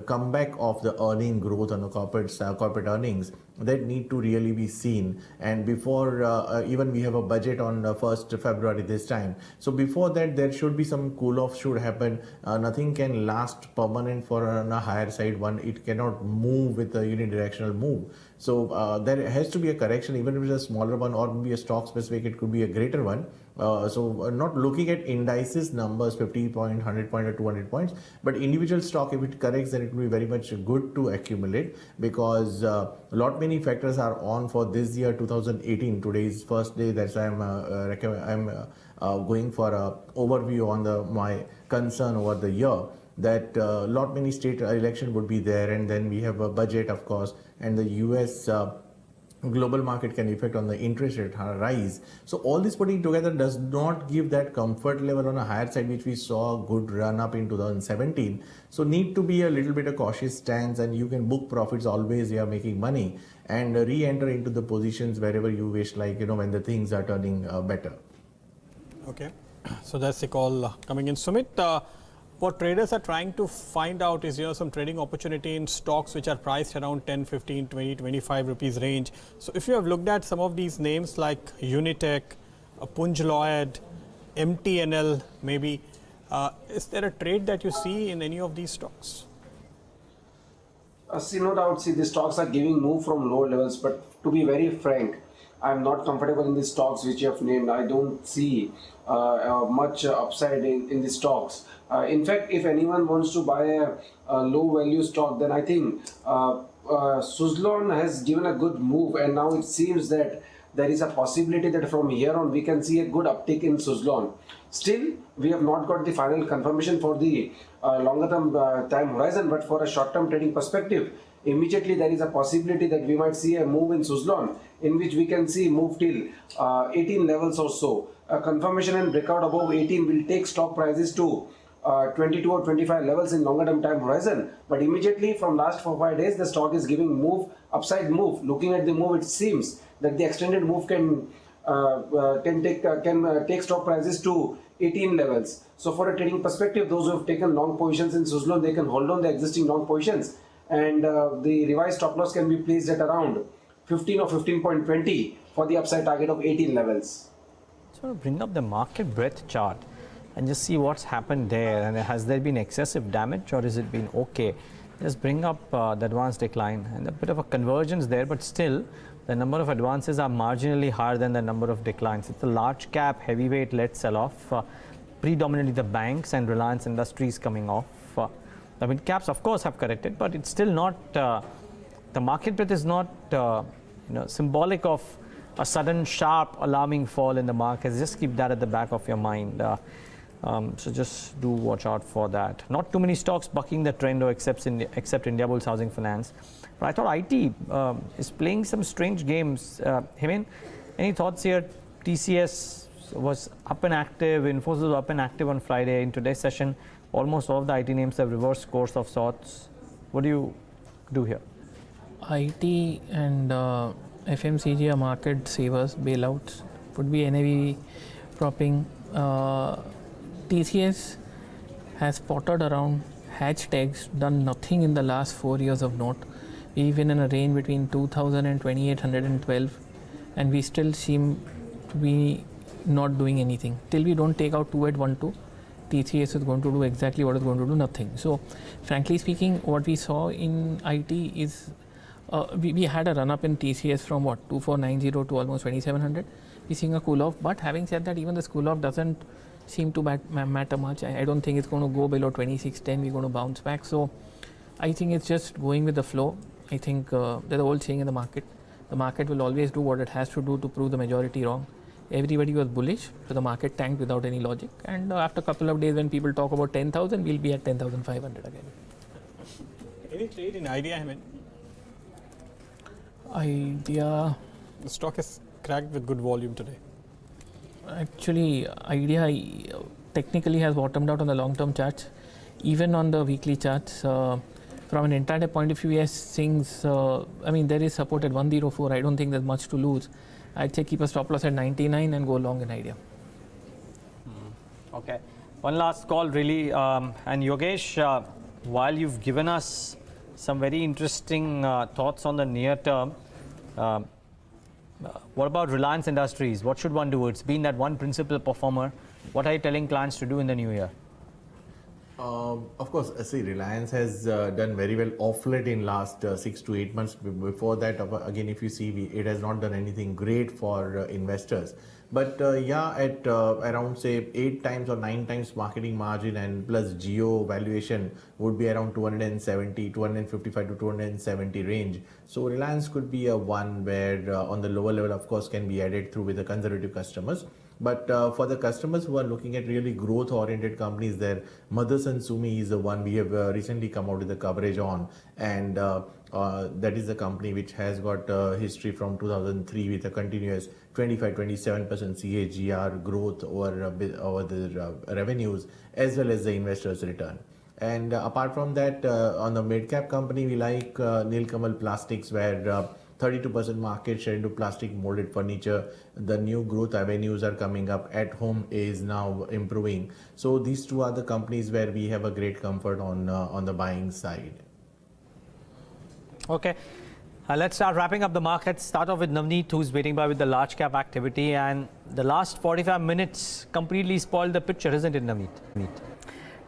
comeback of the earning growth on the corporate earnings, that need to really be seen. And before even we have a budget on 1st February this time, so before that there should be some cool off should happen. Nothing can last permanent for on a higher side. It cannot move with a unidirectional move. So there has to be a correction, even if it's a smaller one, or maybe a stock specific, it could be a greater one. So not looking at indices numbers, 50 point, 100 point or 200 points, but individual stock, if it corrects, then it will be very much good to accumulate, because many factors are on for this year 2018. Today is first day. That's why I'm going for a overview on my concern over the year, that many state election would be there, and then we have a budget, of course, and the US global market can affect on the interest rate rise. So all this putting together does not give that comfort level on a higher side, which we saw a good run up in 2017. So need to be a little bit of cautious stance, and you can book profits always. You are making money and re-enter into the positions wherever you wish, like when the things are turning better. Okay, so that's the call coming in. Sumeet, what traders are trying to find out is some trading opportunity in stocks which are priced around 10, 15, 20, 25 rupees range. So if you have looked at some of these names like Unitech, Punj Lloyd, MTNL maybe, is there a trade that you see in any of these stocks? No doubt, the stocks are giving move from lower levels, but to be very frank, I'm not comfortable in the stocks which you have named. I don't see much upside in the stocks. In fact, if anyone wants to buy a low value stock, then I think Suzlon has given a good move, and now it seems that there is a possibility that from here on we can see a good uptick in Suzlon. Still, we have not got the final confirmation for the longer term time horizon, but for a short term trading perspective, immediately there is a possibility that we might see a move in Suzlon, in which we can see move till 18 levels or so. A confirmation and breakout above 18 will take stock prices to 22 or 25 levels in longer term time horizon. But immediately from last 4-5 days, the stock is giving move, upside move. Looking at the move, it seems that the extended move can take stock prices to 18 levels. So for a trading perspective, those who have taken long positions in Suzlon, they can hold on the existing long positions, and the revised stop loss can be placed at around 15 or 15.20 for the upside target of 18 levels. So bring up the market breadth chart and just see what's happened there, and has there been excessive damage or has it been okay? Just bring up the advance decline and a bit of a convergence there, but still the number of advances are marginally higher than the number of declines. It's a large cap heavyweight led sell off, predominantly the banks and Reliance Industries coming off. The mid caps of course have corrected, but it's still not, the market breadth is not symbolic of a sudden sharp alarming fall in the markets. Just keep that at the back of your mind. So just do watch out for that. Not too many stocks bucking the trend, or except Indiabulls Housing Finance. But I thought IT is playing some strange games. Hemen, any thoughts here? TCS was up and active, Infosys was up and active on Friday. In today's session, almost all of the IT names have reversed course of sorts. What do you do here? IT and FMCG are market savers, bailouts, would be NAV propping. TCS has pottered around, hatch tags, done nothing in the last 4 years of note. We've been in a range between 2000 and 2812, and we still seem to be not doing anything. Till we don't take out 2812, TCS is going to do exactly what it's going to do, nothing. So frankly speaking, what we saw in IT is we had a run up in TCS from 2490 to almost 2700. We're seeing a cool off, but having said that, even this cool off doesn't seem to matter much. I don't think it's going to go below 2610. We're going to bounce back. So I think it's just going with the flow. I think there's an old saying in the market will always do what it has to do to prove the majority wrong. Everybody was bullish, so the market tanked without any logic, and after a couple of days when people talk about 10,000, we'll be at 10,500 again. Any trade in Idea, Hemen? Idea. The stock is cracked with good volume today. Actually, Idea technically has bottomed out on the long-term charts, even on the weekly charts. From an intraday point of view, yes, things. There is support at 104. I don't think there's much to lose. I'd say keep a stop loss at 99 and go long in Idea. Okay. One last call, really. And Yogesh, while you've given us some very interesting thoughts on the near term, what about Reliance Industries? What should one do? It's been that one principal performer. What are you telling clients to do in the new year? Of course, see, Reliance has done very well off late in last 6 to 8 months. Before that, again, if you see, it has not done anything great for investors. But at around say 8 times or 9 times marketing margin and plus geo valuation would be around 255 to 270 range. So Reliance could be a one where on the lower level, of course, can be added through with the conservative customers. But for the customers who are looking at really growth-oriented companies, there Motherson Sumi is the one we have recently come out with the coverage on, and that is the company which has got history from 2003 with a continuous 25-27% CAGR growth over the revenues as well as the investors' return. And apart from that, on the mid-cap company, we like Nilkamal Plastics, where 32% market share into plastic molded furniture. The new growth avenues are coming up. At home is now improving. So these two are the companies where we have a great comfort on the buying side. Okay. Let's start wrapping up the markets. Start off with Navneet, who's waiting by with the large cap activity. And the last 45 minutes completely spoiled the picture, isn't it, Navneet?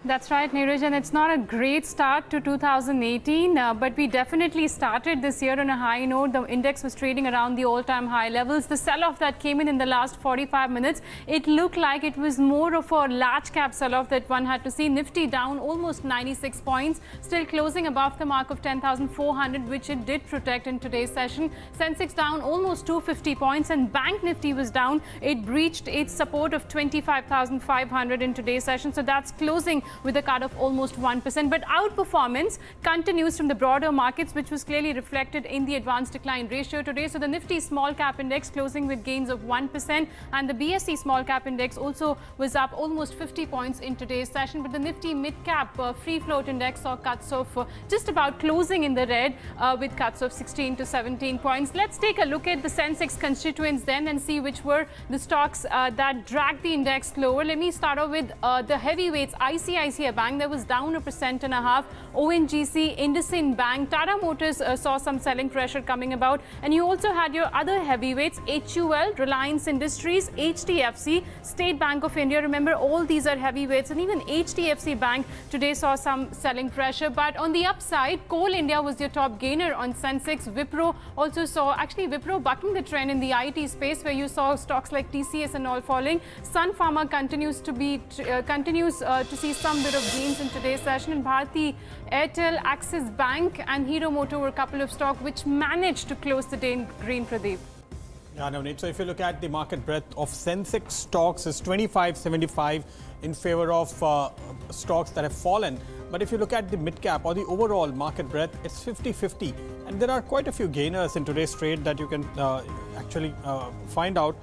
That's right, Neeraj, and it's not a great start to 2018, but we definitely started this year on a high note. The index was trading around the all-time high levels. The sell-off that came in the last 45 minutes, it looked like it was more of a large cap sell-off that one had to see. Nifty down almost 96 points, still closing above the mark of 10,400, which it did protect in today's session. Sensex down almost 250 points, and Bank Nifty was down. It breached its support of 25,500 in today's session, so that's closing with a cut of almost 1%. But outperformance continues from the broader markets, which was clearly reflected in the advanced decline ratio today. So the Nifty small cap index closing with gains of 1%, and the BSE small cap index also was up almost 50 points in today's session. But the Nifty mid cap free float index saw cuts of just about closing in the red with cuts of 16 to 17 points. Let's take a look at the Sensex constituents then and see which were the stocks that dragged the index lower. Let me start off with the heavyweights. ICICI Bank, that was down 1.5%. ONGC, IndusInd Bank, Tata Motors saw some selling pressure coming about. And you also had your other heavyweights, HUL, Reliance Industries, HDFC, State Bank of India. Remember, all these are heavyweights, and even HDFC Bank today saw some selling pressure. But on the upside, Coal India was your top gainer on Sensex. Wipro also saw, actually Wipro bucking the trend in the IT space, where you saw stocks like TCS and all falling. Sun Pharma continues to see some bit of gains in today's session. And Bharti Airtel, Axis Bank and Hero Motor were a couple of stocks which managed to close the day in green, Pradeep. Yeah, Navneet. So if you look at the market breadth of Sensex stocks, is 25.75 in favor of stocks that have fallen. But if you look at the mid cap or the overall market breadth, it's 50-50. And there are quite a few gainers in today's trade that you can actually find out.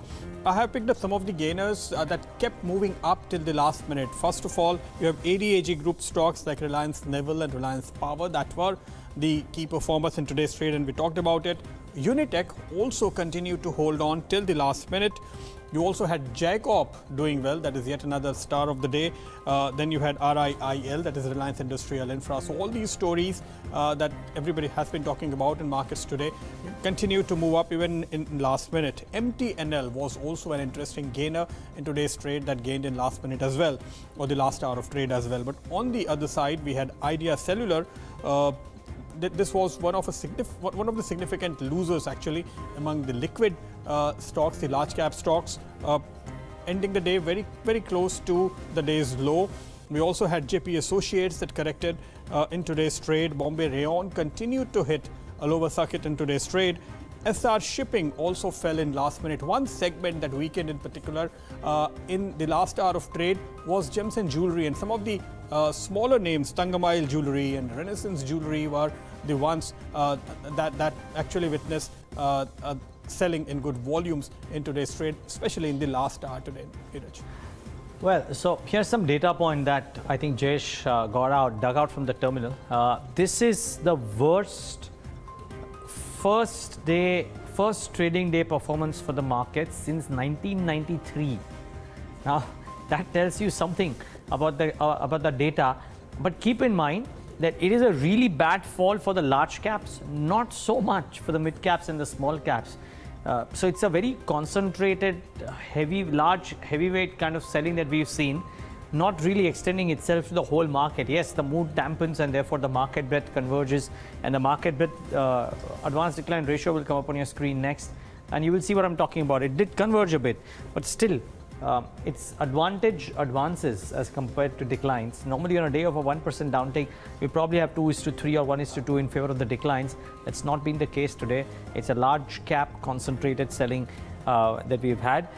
I have picked up some of the gainers that kept moving up till the last minute. First of all, you have ADAG group stocks like Reliance Naval and Reliance Power that were the key performers in today's trade, and we talked about it. Unitech also continued to hold on till the last minute. You also had Jacob doing well, that is yet another star of the day. Then you had RIIL, that is Reliance Industrial Infra. So all these stories that everybody has been talking about in markets today continue to move up even in last minute. MTNL was also an interesting gainer in today's trade that gained in last minute as well, or the last hour of trade as well. But on the other side, we had Idea Cellular. This was one of the significant losers actually among the liquid stocks, the large cap stocks, ending the day very, very close to the day's low. We also had JP Associates that corrected in today's trade. Bombay Rayon continued to hit a lower circuit in today's trade. SR Shipping also fell in last minute. One segment that weakened in particular in the last hour of trade was gems and jewelry, and some of the smaller names, Tangamail Jewelry and Renaissance Jewelry, were the ones that actually witnessed selling in good volumes in today's trade, especially in the last hour today. Well, so here's some data point that I think Jayesh dug out from the terminal. This is the worst first trading day performance for the market since 1993. Now, that tells you something about the data, but keep in mind that it is a really bad fall for the large caps, not so much for the mid caps and the small caps. So it's a very concentrated, heavyweight kind of selling that we've seen, not really extending itself to the whole market. Yes, the mood dampens and therefore the market breadth converges, and the market breadth advanced decline ratio will come up on your screen next, and you will see what I'm talking about. It did converge a bit, but still its advances as compared to declines. Normally on a day of a 1% downtake, we probably have 2:3 or 1:2 in favor of the declines. That's not been the case today. It's a large cap concentrated selling that we've had.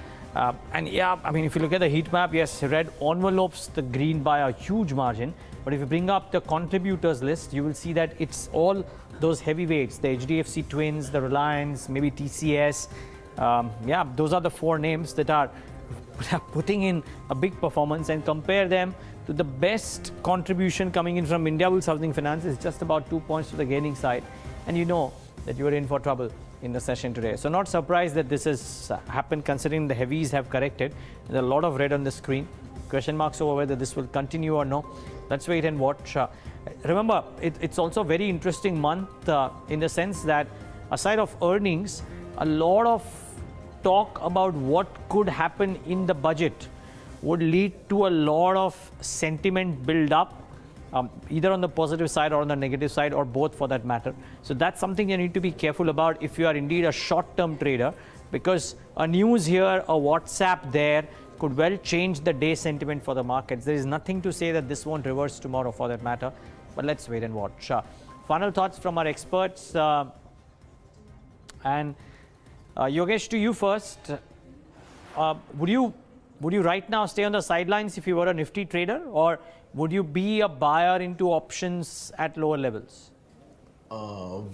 And yeah, I mean, if you look at the heat map, yes, red envelopes the green by a huge margin. But if you bring up the contributors list, you will see that it's all those heavyweights, the HDFC Twins, the Reliance, maybe TCS. Yeah, those are the four names that are putting in a big performance, and compare them to the best contribution coming in from Indiabulls Housing Finance is just about 2 points to the gaining side. And you know that you are in for trouble in the session today. So not surprised that this has happened, considering the heavies have corrected. There's a lot of red on the screen. Question marks over whether this will continue or no. Let's wait and watch. Remember, it's also a very interesting month in the sense that aside of earnings, a lot of talk about what could happen in the budget would lead to a lot of sentiment build up, either on the positive side or on the negative side, or both for that matter. So that's something you need to be careful about if you are indeed a short-term trader, because a news here, a WhatsApp there could well change the day sentiment for the markets. There is nothing to say that this won't reverse tomorrow for that matter, but let's wait and watch. Final thoughts from our experts, and Yogesh, to you first. Would you would you right now stay on the sidelines if you were a Nifty trader, or would you be a buyer into options at lower levels?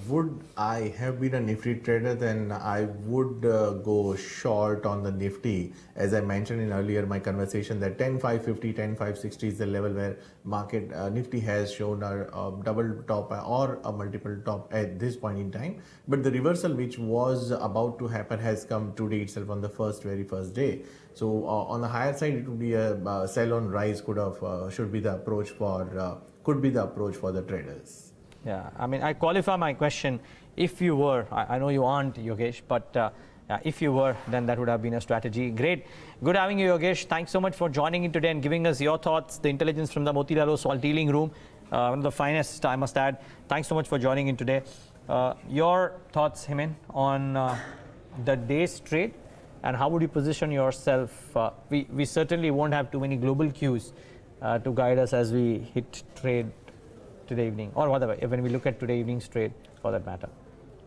Would I have been a Nifty trader, then I would go short on the Nifty. As I mentioned in earlier my conversation, that 10,550, 10,560 is the level where market Nifty has shown a double top or a multiple top at this point in time. But the reversal which was about to happen has come today itself on the very first day. So on the higher side, it would be a sell on rise should be the approach could be the approach for the traders. Yeah, I mean, I qualify my question. If you were, I know you aren't, Yogesh, but if you were, then that would have been a strategy. Great. Good having you, Yogesh. Thanks so much for joining in today and giving us your thoughts, the intelligence from the Motilal Oswal dealing room. One of the finest, I must add. Thanks so much for joining in today. Your thoughts, Hemen, on the day's trade, and how would you position yourself? We certainly won't have too many global cues to guide us as we hit trade today evening, or whatever, when we look at today evening's trade for that matter.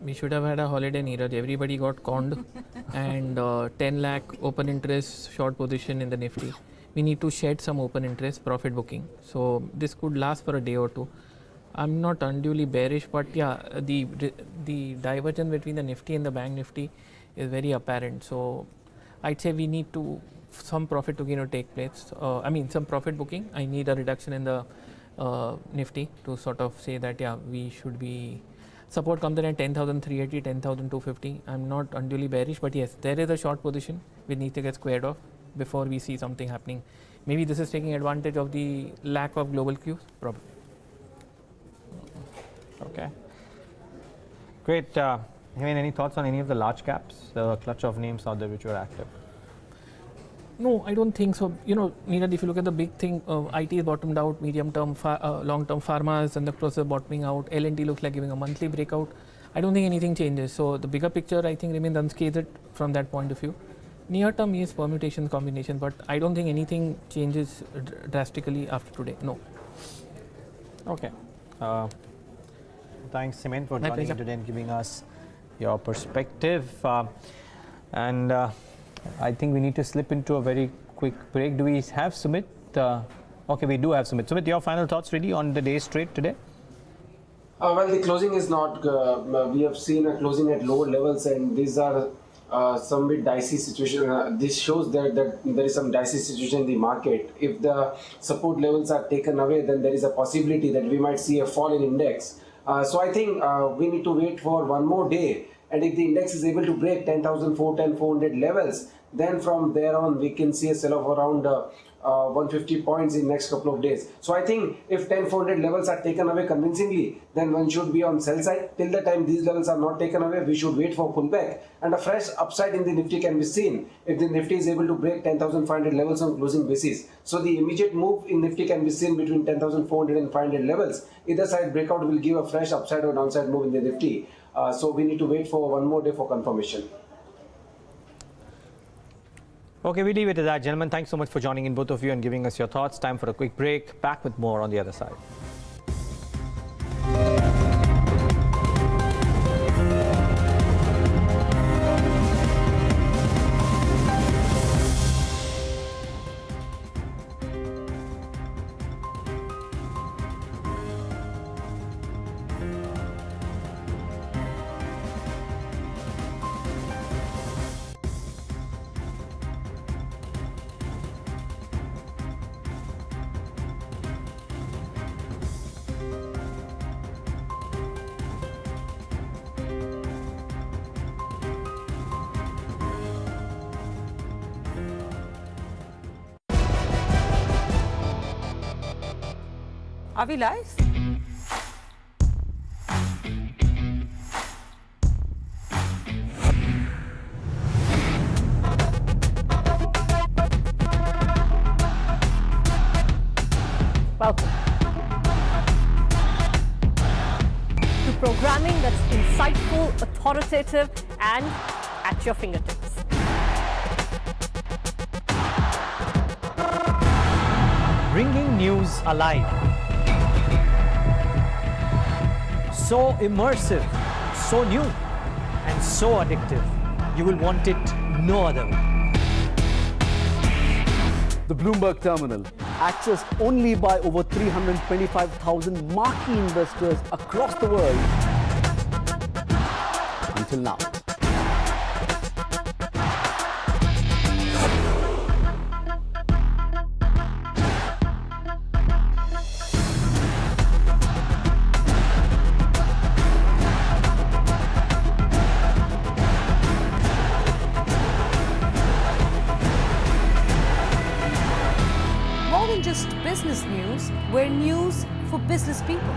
We should have had a holiday, Neeraj. Everybody got conned and 10 lakh open interest short position in the Nifty. We need to shed some open interest profit booking. So this could last for a day or two. I'm not unduly bearish, but yeah, the divergence between the Nifty and the Bank Nifty is very apparent. So I'd say we need to some profit to take place. Some profit booking. I need a reduction in the Nifty to sort of say that we should be support comes in at 10,380, 10,250. I'm not unduly bearish, but yes, there is a short position which needs to get squared off before we see something happening. Maybe this is taking advantage of the lack of global cues. Probably. Okay. Great. Any thoughts on any of the large caps, the clutch of names out there which were active? No, I don't think so. Neeraj, if you look at the big thing, IT is bottomed out, medium-term, long-term pharmas and the process bottoming out. L&T looks like giving a monthly breakout. I don't think anything changes. So the bigger picture, I think, remains unscathed from that point of view. Near-term is permutation combination, but I don't think anything changes drastically after today. No. Okay. Thanks, Hemen, for joining in today and giving us your perspective. I think we need to slip into a very quick break. Do we have Sumeet? Okay, we do have Sumeet. Sumeet, your final thoughts really on the day's trade today? Well, the closing is not, we have seen a closing at lower levels, and these are some bit dicey situation. This shows that there is some dicey situation in the market. If the support levels are taken away, then there is a possibility that we might see a fall in index. So I think we need to wait for one more day. And if the index is able to break 10,400 levels, then from there on we can see a sell-off around 150 points in next couple of days. So I think if 10,400 levels are taken away convincingly, then one should be on sell side. Till the time these levels are not taken away, we should wait for pullback. And a fresh upside in the Nifty can be seen if the Nifty is able to break 10,500 levels on closing basis. So the immediate move in Nifty can be seen between 10,400 and 500 levels. Either side breakout will give a fresh upside or downside move in the Nifty. So we need to wait for one more day for confirmation. Okay, we leave it at that, gentlemen. Thanks so much for joining in, both of you, and giving us your thoughts. Time for a quick break. Back with more on the other side. Are we live? Welcome to programming that's insightful, authoritative, and at your fingertips. Bringing news alive. So immersive, so new, and so addictive. You will want it no other way. the Bloomberg terminal, accessed only by over 325,000 marquee investors across the world until now. More than just business news, we're news for business people.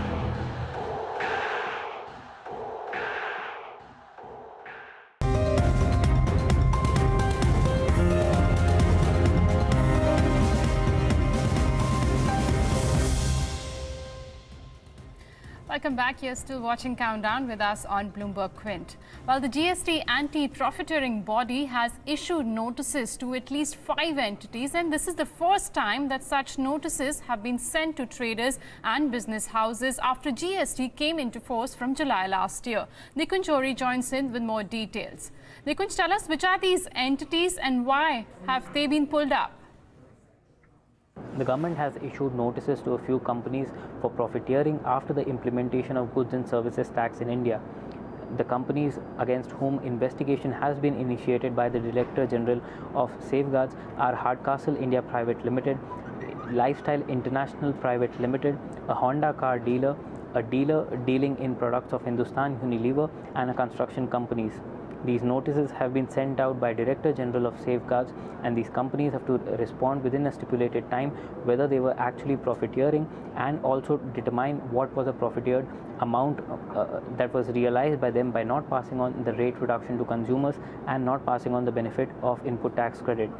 Welcome back. You're still watching Countdown with us on Bloomberg Quint. Well, the GST anti-profiteering body has issued notices to at least 5 entities, and this is the first time that such notices have been sent to traders and business houses after GST came into force from July last year. Nikunj Chori joins in with more details. Nikunj, tell us, which are these entities and why have they been pulled up? The government has issued notices to a few companies for profiteering after the implementation of goods and services tax in India. The companies against whom investigation has been initiated by the Director General of Safeguards are Hardcastle India Private Limited, Lifestyle International Private Limited, a Honda car dealer, a dealer dealing in products of Hindustan Unilever, and a construction companies. These notices have been sent out by Director General of Safeguards, and these companies have to respond within a stipulated time whether they were actually profiteering and also determine what was the profiteered amount that was realized by them by not passing on the rate reduction to consumers and not passing on the benefit of input tax credit.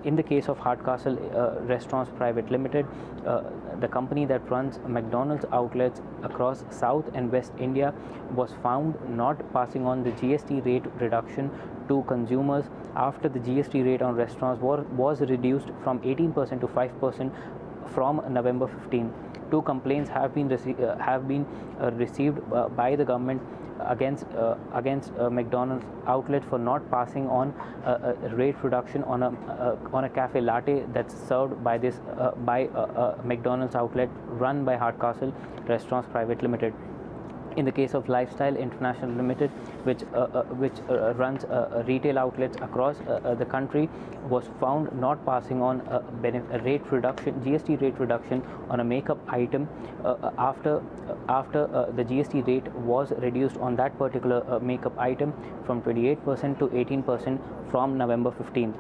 In the case of Hardcastle Restaurants Private Limited, the company that runs McDonald's outlets across South and West India was found not passing on the GST rate reduction to consumers after the GST rate on restaurants was reduced from 18% to 5% from November 15. 2 complaints have been received by the government against McDonald's outlet for not passing on a rate reduction on a cafe latte that's served by McDonald's outlet run by Hardcastle Restaurants Private Limited. In the case of Lifestyle International Limited, which runs retail outlets across the country, was found not passing on a rate reduction, GST rate reduction on a makeup item after the GST rate was reduced on that particular makeup item from 28% to 18% from November 15th.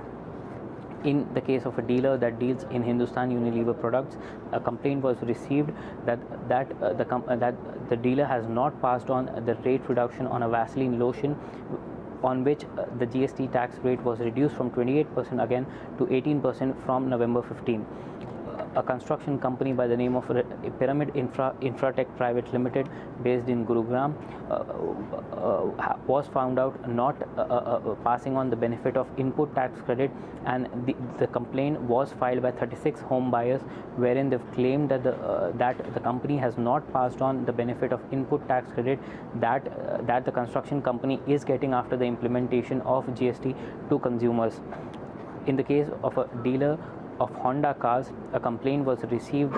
In the case of a dealer that deals in Hindustan Unilever products, a complaint was received that the dealer has not passed on the rate reduction on a Vaseline lotion, on which the GST tax rate was reduced from 28% again to 18% from November 15. A construction company by the name of Pyramid Infratech Private Limited, based in Gurugram, was found out not passing on the benefit of input tax credit, and the complaint was filed by 36 home buyers, wherein they've claimed that the company has not passed on the benefit of input tax credit that the construction company is getting after the implementation of GST to consumers. In the case of a dealer of Honda cars, a complaint was received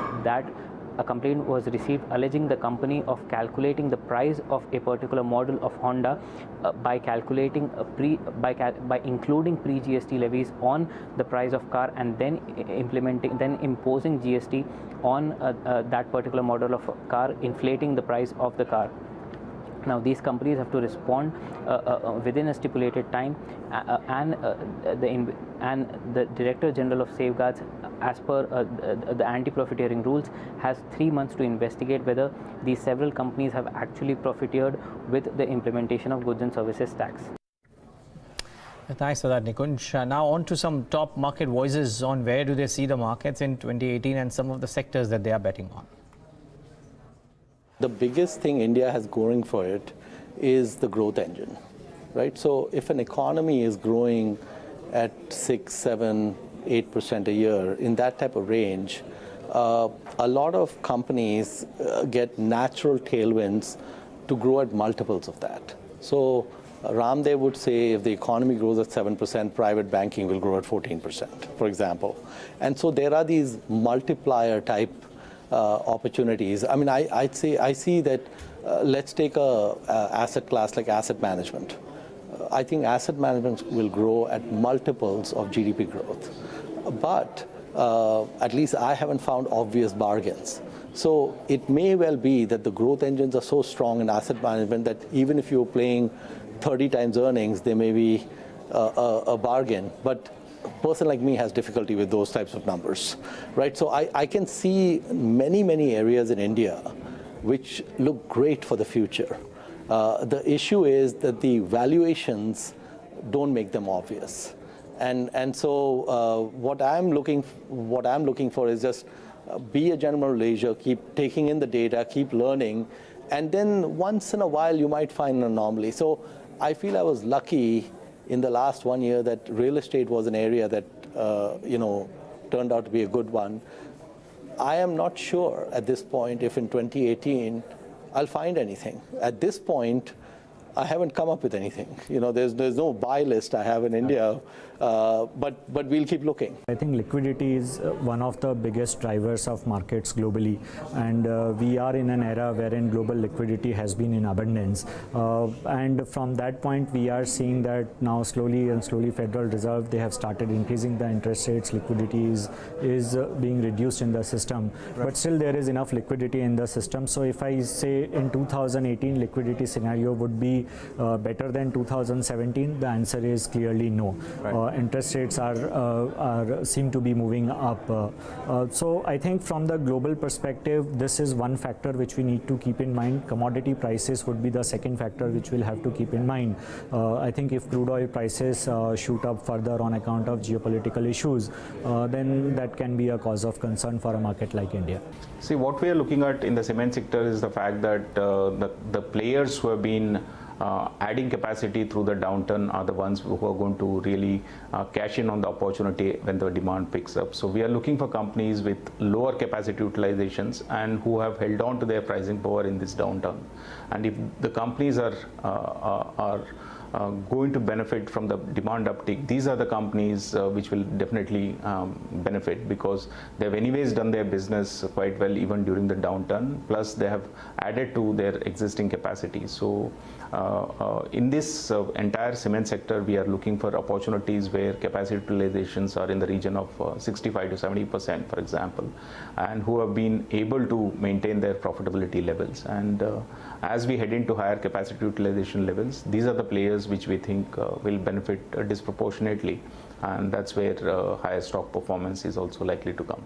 alleging the company of calculating the price of a particular model of Honda by calculating by including pre-GST levies on the price of car, and then imposing GST on that particular model of car, inflating the price of the car. Now, these companies have to respond within a stipulated time, and the Director General of Safeguards, as per the anti-profiteering rules, has 3 months to investigate whether these several companies have actually profiteered with the implementation of goods and services tax. Thanks for that, Nikunj. Now on to some top market voices on where do they see the markets in 2018 and some of the sectors that they are betting on. The biggest thing India has going for it is the growth engine, right? So if an economy is growing at 6, 7, 8% a year, in that type of range, a lot of companies get natural tailwinds to grow at multiples of that. So Ramdev would say if the economy grows at 7%, private banking will grow at 14%, for example. And so there are these multiplier type opportunities. I mean, I see that let's take a asset class like asset management. I think asset management will grow at multiples of GDP growth. But at least I haven't found obvious bargains. So it may well be that the growth engines are so strong in asset management that even if you're playing 30 times earnings, there may be a bargain. But a person like me has difficulty with those types of numbers, right? So I can see many areas in India which look great for the future. The issue is that the valuations don't make them obvious. And so what I'm looking for is just be a general leisure, keep taking in the data, keep learning, and then once in a while you might find an anomaly. So I feel I was lucky in the last 1 year that real estate was an area that turned out to be a good one. I am not sure at this point if in 2018 I'll find anything. At this point, I haven't come up with anything. There's no buy list I have in India, but we'll keep looking. I think liquidity is one of the biggest drivers of markets globally, and we are in an era wherein global liquidity has been in abundance. And from that point, we are seeing that now slowly Federal Reserve, they have started increasing the interest rates. Liquidity is being reduced in the system, but still there is enough liquidity in the system. So if I say in 2018 liquidity scenario would be better than 2017, the answer is clearly no. Interest rates seem to be moving up. So I think from the global perspective, this is one factor which we need to keep in mind. Commodity prices would be the second factor which we'll have to keep in mind. I think if crude oil prices shoot up further on account of geopolitical issues, then that can be a cause of concern for a market like India. See, what we are looking at in the cement sector is the fact that the players who have been adding capacity through the downturn are the ones who are going to really cash in on the opportunity when the demand picks up. So we are looking for companies with lower capacity utilizations and who have held on to their pricing power in this downturn. And if the companies are going to benefit from the demand uptick, these are the companies which will definitely benefit, because they have anyways done their business quite well even during the downturn, plus they have added to their existing capacity. So in this entire cement sector, we are looking for opportunities where capacity utilizations are in the region of 65 to 70%, for example, and who have been able to maintain their profitability levels. And as we head into higher capacity utilization levels, these are the players which we think will benefit disproportionately, and that's where higher stock performance is also likely to come.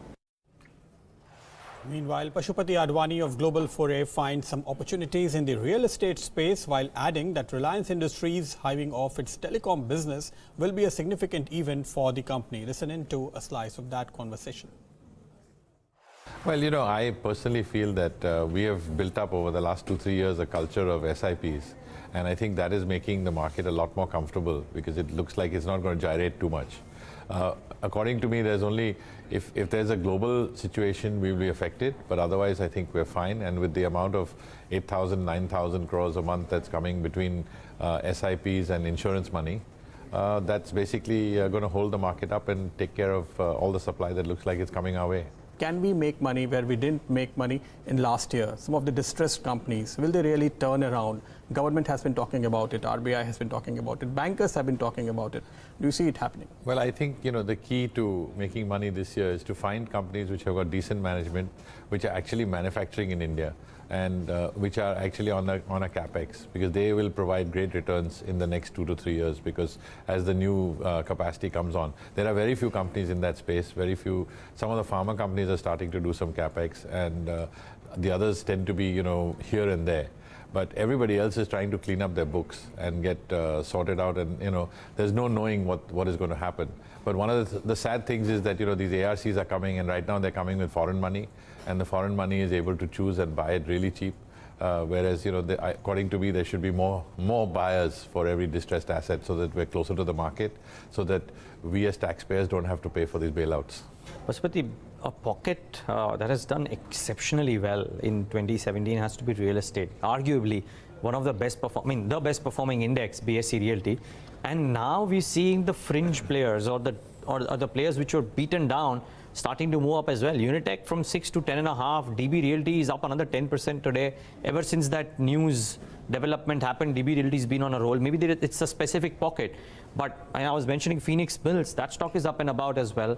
Meanwhile, Pashupati Advani of Global Foray finds some opportunities in the real estate space, while adding that Reliance Industries hiving off its telecom business will be a significant event for the company. Listen into a slice of that conversation. Well, I personally feel that we have built up over the last 2-3 years a culture of SIPs, and I think that is making the market a lot more comfortable because it looks like it's not going to gyrate too much. According to me, there's only, if there's a global situation, we will be affected, but otherwise I think we're fine. And with the amount of 8,000, 9,000 crores a month that's coming between SIPs and insurance money, that's basically going to hold the market up and take care of all the supply that looks like it's coming our way. Can we make money where we didn't make money in last year? Some of the distressed companies, will they really turn around? Government has been talking about it, RBI has been talking about it, bankers have been talking about it. Do you see it happening? Well, I think the key to making money this year is to find companies which have got decent management, which are actually manufacturing in India, and which are actually on a capex, because they will provide great returns in the next 2 to 3 years, because as the new capacity comes on, there are very few companies in that space, very few. Some of the pharma companies are starting to do some capex, and the others tend to be here and there. But everybody else is trying to clean up their books and get sorted out, and there's no knowing what is going to happen. But one of the sad things is that these ARCs are coming, and right now they're coming with foreign money, and the foreign money is able to choose and buy it really cheap. Whereas according to me, there should be more buyers for every distressed asset, so that we're closer to the market, so that we as taxpayers don't have to pay for these bailouts. Pashupati, a pocket that has done exceptionally well in 2017 has to be real estate. Arguably, one of the best performing index, BSE Realty. And now we're seeing the fringe players or the players which were beaten down starting to move up as well. Unitech from 6 to 10.5. DB Realty is up another 10% today. Ever since that news development happened, DB Realty has been on a roll. Maybe it's a specific pocket, but I was mentioning Phoenix Mills. That stock is up and about as well.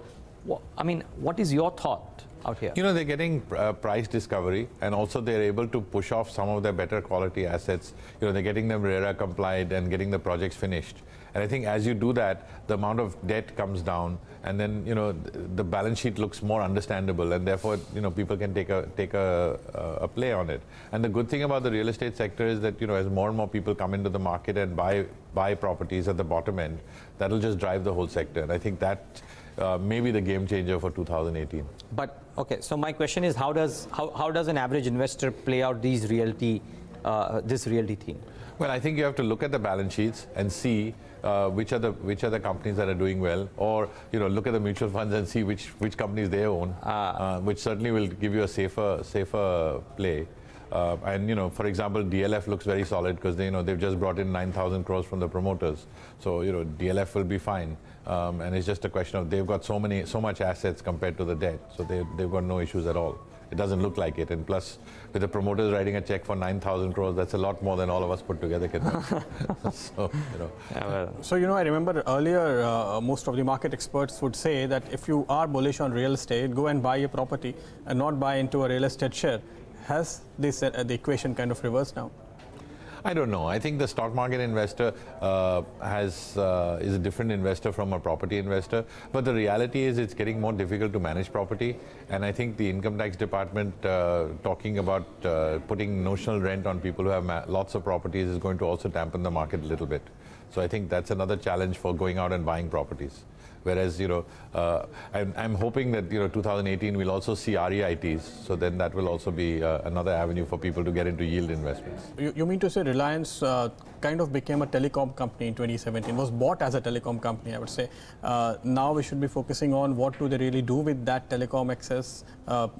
I mean, what is your thought out here? You know, they're getting price discovery, and also they're able to push off some of their better quality assets. You know, they're getting them RERA compliant and getting the projects finished. And I think as you do that, the amount of debt comes down, and then, you know, the balance sheet looks more understandable, and therefore, you know, people can take a play on it. And the good thing about the real estate sector is that, you know, as more and more people come into the market and buy properties at the bottom end, that'll just drive the whole sector. And I think that may be the game changer for 2018. But okay, so my question is, how does an average investor play out these realty, this realty theme? Well, I think you have to look at the balance sheets and see which are the companies that are doing well, or, you know, look at the mutual funds and see which companies they own, which certainly will give you a safer play. And, you know, for example, DLF looks very solid because they've just brought in 9,000 crores from the promoters. So, you know, DLF will be fine. And it's just a question of they've got so much assets compared to the debt, so they've got no issues at all. It doesn't look like it, and plus with the promoters writing a check for 9,000 crores, that's a lot more than all of us put together can do. So, you know. Yeah, well. So, you know, I remember earlier most of the market experts would say that if you are bullish on real estate, go and buy a property and not buy into a real estate share. Has this the equation kind of reversed now? I don't know. I think the stock market investor is a different investor from a property investor. But the reality is it's getting more difficult to manage property. And I think the income tax department talking about putting notional rent on people who have lots of properties is going to also dampen the market a little bit. So I think that's another challenge for going out and buying properties. Whereas, you know, I'm hoping that, you know, 2018 we'll also see REITs. So then that will also be another avenue for people to get into yield investments. You mean to say Reliance kind of became a telecom company in 2017, was bought as a telecom company, I would say. Now we should be focusing on what do they really do with that telecom access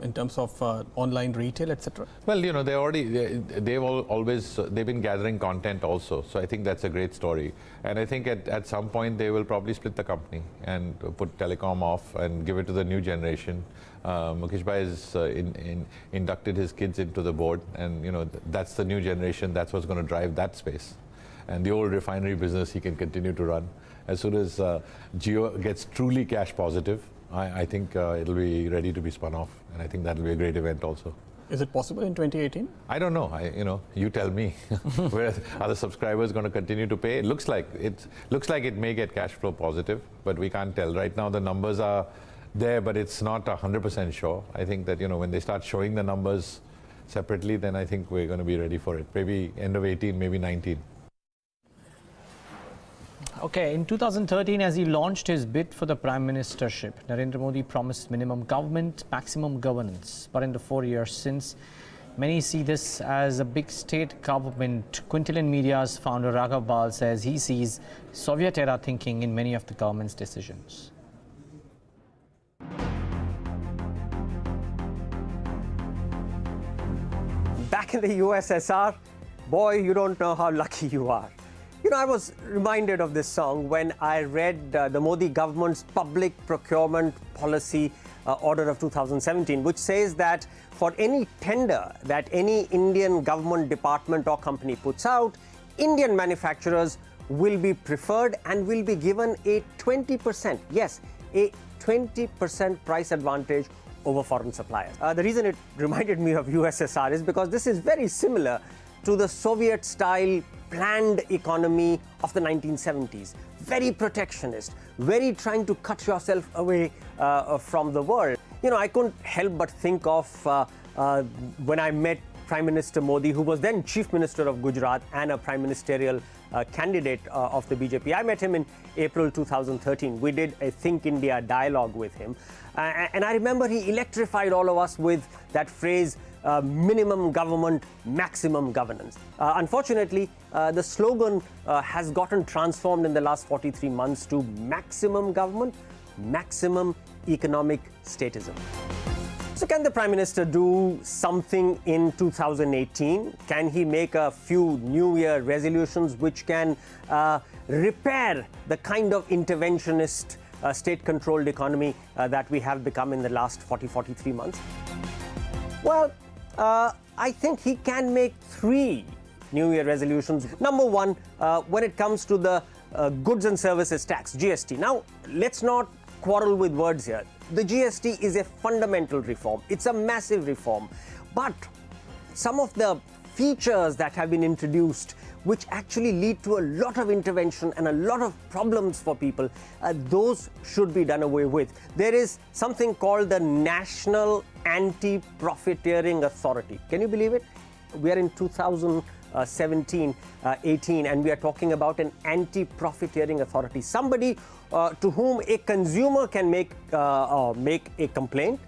in terms of online retail, etc. Well, you know, they've been gathering content also. So I think that's a great story. And I think at some point they will probably split the company and put telecom off and give it to the new generation. Mukesh Bhai has inducted his kids into the board, and, you know, that's the new generation. That's what's going to drive that space. And the old refinery business he can continue to run. As soon as Jio gets truly cash positive, I think it'll be ready to be spun off, and I think that'll be a great event also. Is it possible in 2018? I don't know. You tell me. Where are the subscribers going to continue to pay? It looks like it may get cash flow positive, but we can't tell. Right now the numbers are there, but it's not 100% sure. I think that, you know, when they start showing the numbers separately, then I think we're going to be ready for it. Maybe end of 18, maybe 19. Okay, in 2013, as he launched his bid for the Prime Ministership, Narendra Modi promised minimum government, maximum governance. But in the 4 years since, many see this as a big state government. Quintillion Media's founder Raghav Bal says he sees Soviet-era thinking in many of the government's decisions. Back in the USSR, boy, you don't know how lucky you are. You know, I was reminded of this song when I read the Modi government's public procurement policy order of 2017, which says that for any tender that any Indian government department or company puts out, Indian manufacturers will be preferred and will be given a 20%, yes, a 20% price advantage over foreign suppliers. The reason it reminded me of USSR is because this is very similar to the Soviet-style planned economy of the 1970s. Very protectionist, very trying to cut yourself away from the world. You know, I couldn't help but think of when I met Prime Minister Modi, who was then Chief Minister of Gujarat and a prime ministerial candidate of the BJP. I met him in April 2013. We did a Think India dialogue with him. And I remember he electrified all of us with that phrase, minimum government, maximum governance. Unfortunately, the slogan has gotten transformed in the last 43 months to maximum government, maximum economic statism. So can the Prime Minister do something in 2018? Can he make a few New Year resolutions which can repair the kind of interventionist state-controlled economy that we have become in the last 43 months? Well, I think he can make 3 New Year resolutions. Number 1, when it comes to the goods and services tax, GST. Now, let's not quarrel with words here. The GST is a fundamental reform. It's a massive reform. But some of the features that have been introduced, which actually lead to a lot of intervention and a lot of problems for people, those should be done away with. There is something called the National Anti-Profiteering Authority. Can you believe it? We are in 2017, 18, and we are talking about an anti-profiteering authority. Somebody to whom a consumer can make a complaint,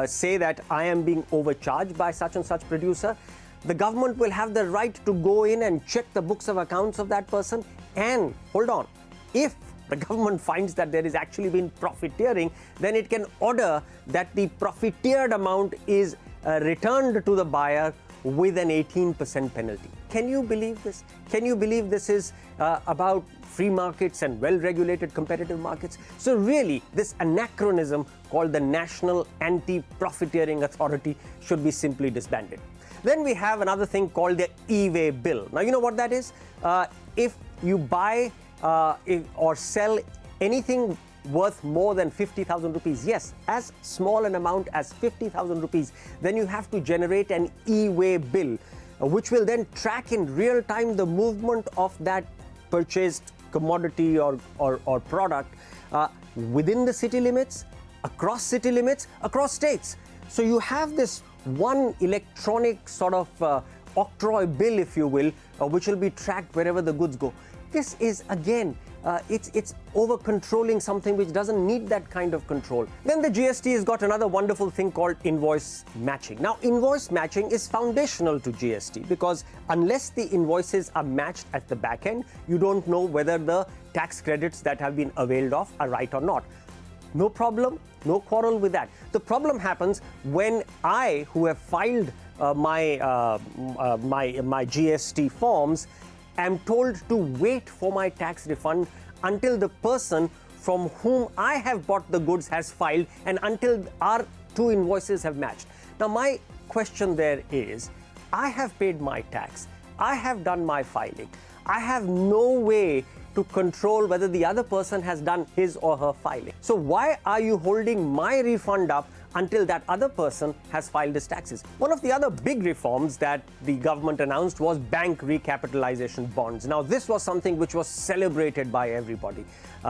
say that I am being overcharged by such and such producer. The government will have the right to go in and check the books of accounts of that person. And hold on, if the government finds that there is actually been profiteering, then it can order that the profiteered amount is returned to the buyer with an 18% penalty. Can you believe this? Can you believe this is about free markets and well-regulated competitive markets? So really, this anachronism called the National Anti-Profiteering Authority should be simply disbanded. Then we have another thing called the e-way bill. Now, you know what that is? If you buy or sell anything worth more than 50,000 rupees, yes, as small an amount as 50,000 rupees, then you have to generate an e-way bill, which will then track in real time the movement of that purchased commodity or product within the city limits, across city limits, across states. So you have this one electronic sort of octroi bill, if you will, which will be tracked wherever the goods go. This is, again, it's over-controlling something which doesn't need that kind of control. Then the GST has got another wonderful thing called invoice matching. Now, invoice matching is foundational to GST because unless the invoices are matched at the back end, you don't know whether the tax credits that have been availed of are right or not. No problem, no quarrel with that. The problem happens when I, who have filed my GST forms, am told to wait for my tax refund until the person from whom I have bought the goods has filed and until our 2 invoices have matched. Now, my question there is, I have paid my tax, I have done my filing, I have no way to control whether the other person has done his or her filing. So why are you holding my refund up until that other person has filed his taxes? One of the other big reforms that the government announced was bank recapitalization bonds. Now, this was something which was celebrated by everybody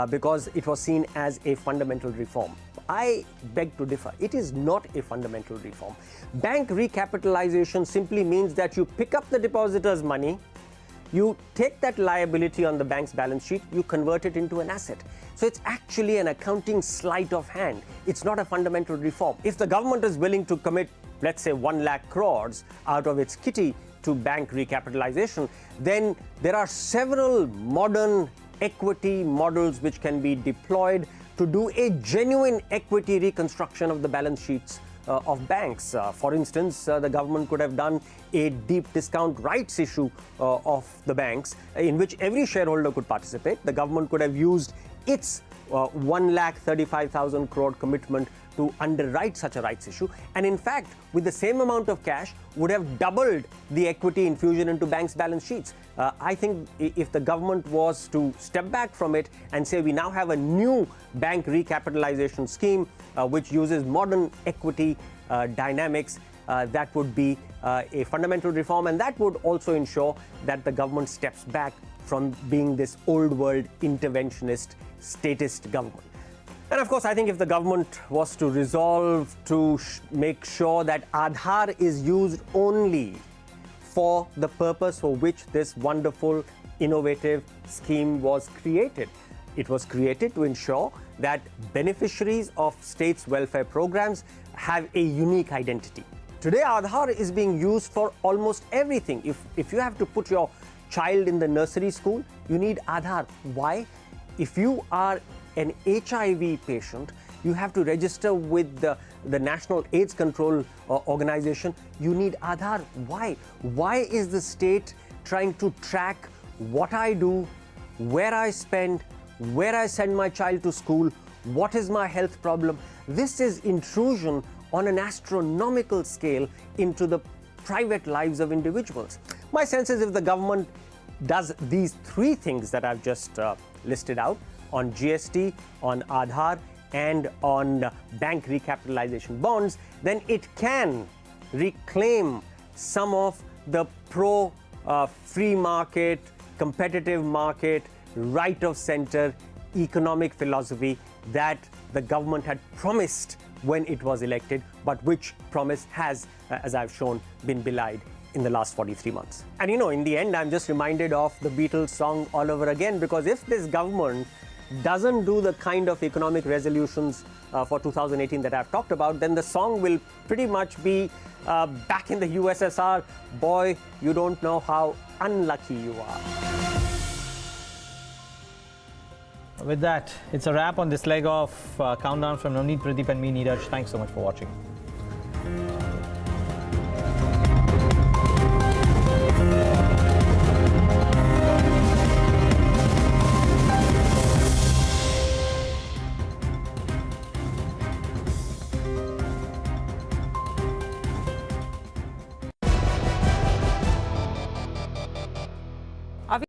because it was seen as a fundamental reform. I beg to differ. It is not a fundamental reform. Bank recapitalization simply means that you pick up the depositor's money, you take that liability on the bank's balance sheet, you convert it into an asset. So it's actually an accounting sleight of hand. It's not a fundamental reform. If the government is willing to commit, let's say, 1 lakh crores out of its kitty to bank recapitalization, then there are several modern equity models which can be deployed to do a genuine equity reconstruction of the balance sheets of banks. For instance, the government could have done a deep discount rights issue of the banks in which every shareholder could participate. The government could have used its 1,35,000 crore commitment to underwrite such a rights issue, and in fact, with the same amount of cash, would have doubled the equity infusion into banks' balance sheets. I think if the government was to step back from it and say we now have a new bank recapitalization scheme which uses modern equity dynamics, that would be a fundamental reform, and that would also ensure that the government steps back from being this old world interventionist statist government. And of course, I think if the government was to resolve to make sure that Aadhaar is used only for the purpose for which this wonderful, innovative scheme was created. It was created to ensure that beneficiaries of states' welfare programs have a unique identity. Today, Aadhaar is being used for almost everything. If you have to put your child in the nursery school, you need Aadhaar. Why? If you are an HIV patient, you have to register with the the National AIDS Control Organization, you need Aadhaar. Why? Why is the state trying to track what I do, where I spend, where I send my child to school, what is my health problem? This is intrusion on an astronomical scale into the private lives of individuals. My sense is if the government does these three things that I've just listed out on GST, on Aadhaar, and on bank recapitalization bonds, then it can reclaim some of the free market, competitive market, right of center economic philosophy that the government had promised when it was elected, but which promise has, as I've shown, been belied in the last 43 months. And you know, in the end, I'm just reminded of the Beatles song all over again, because if this government doesn't do the kind of economic resolutions for 2018 that I've talked about, then the song will pretty much be back in the USSR, boy, you don't know how unlucky you are. With that, it's a wrap on this leg of Countdown from Navneet, Pradeep and me, Neeraj. Thanks so much for watching.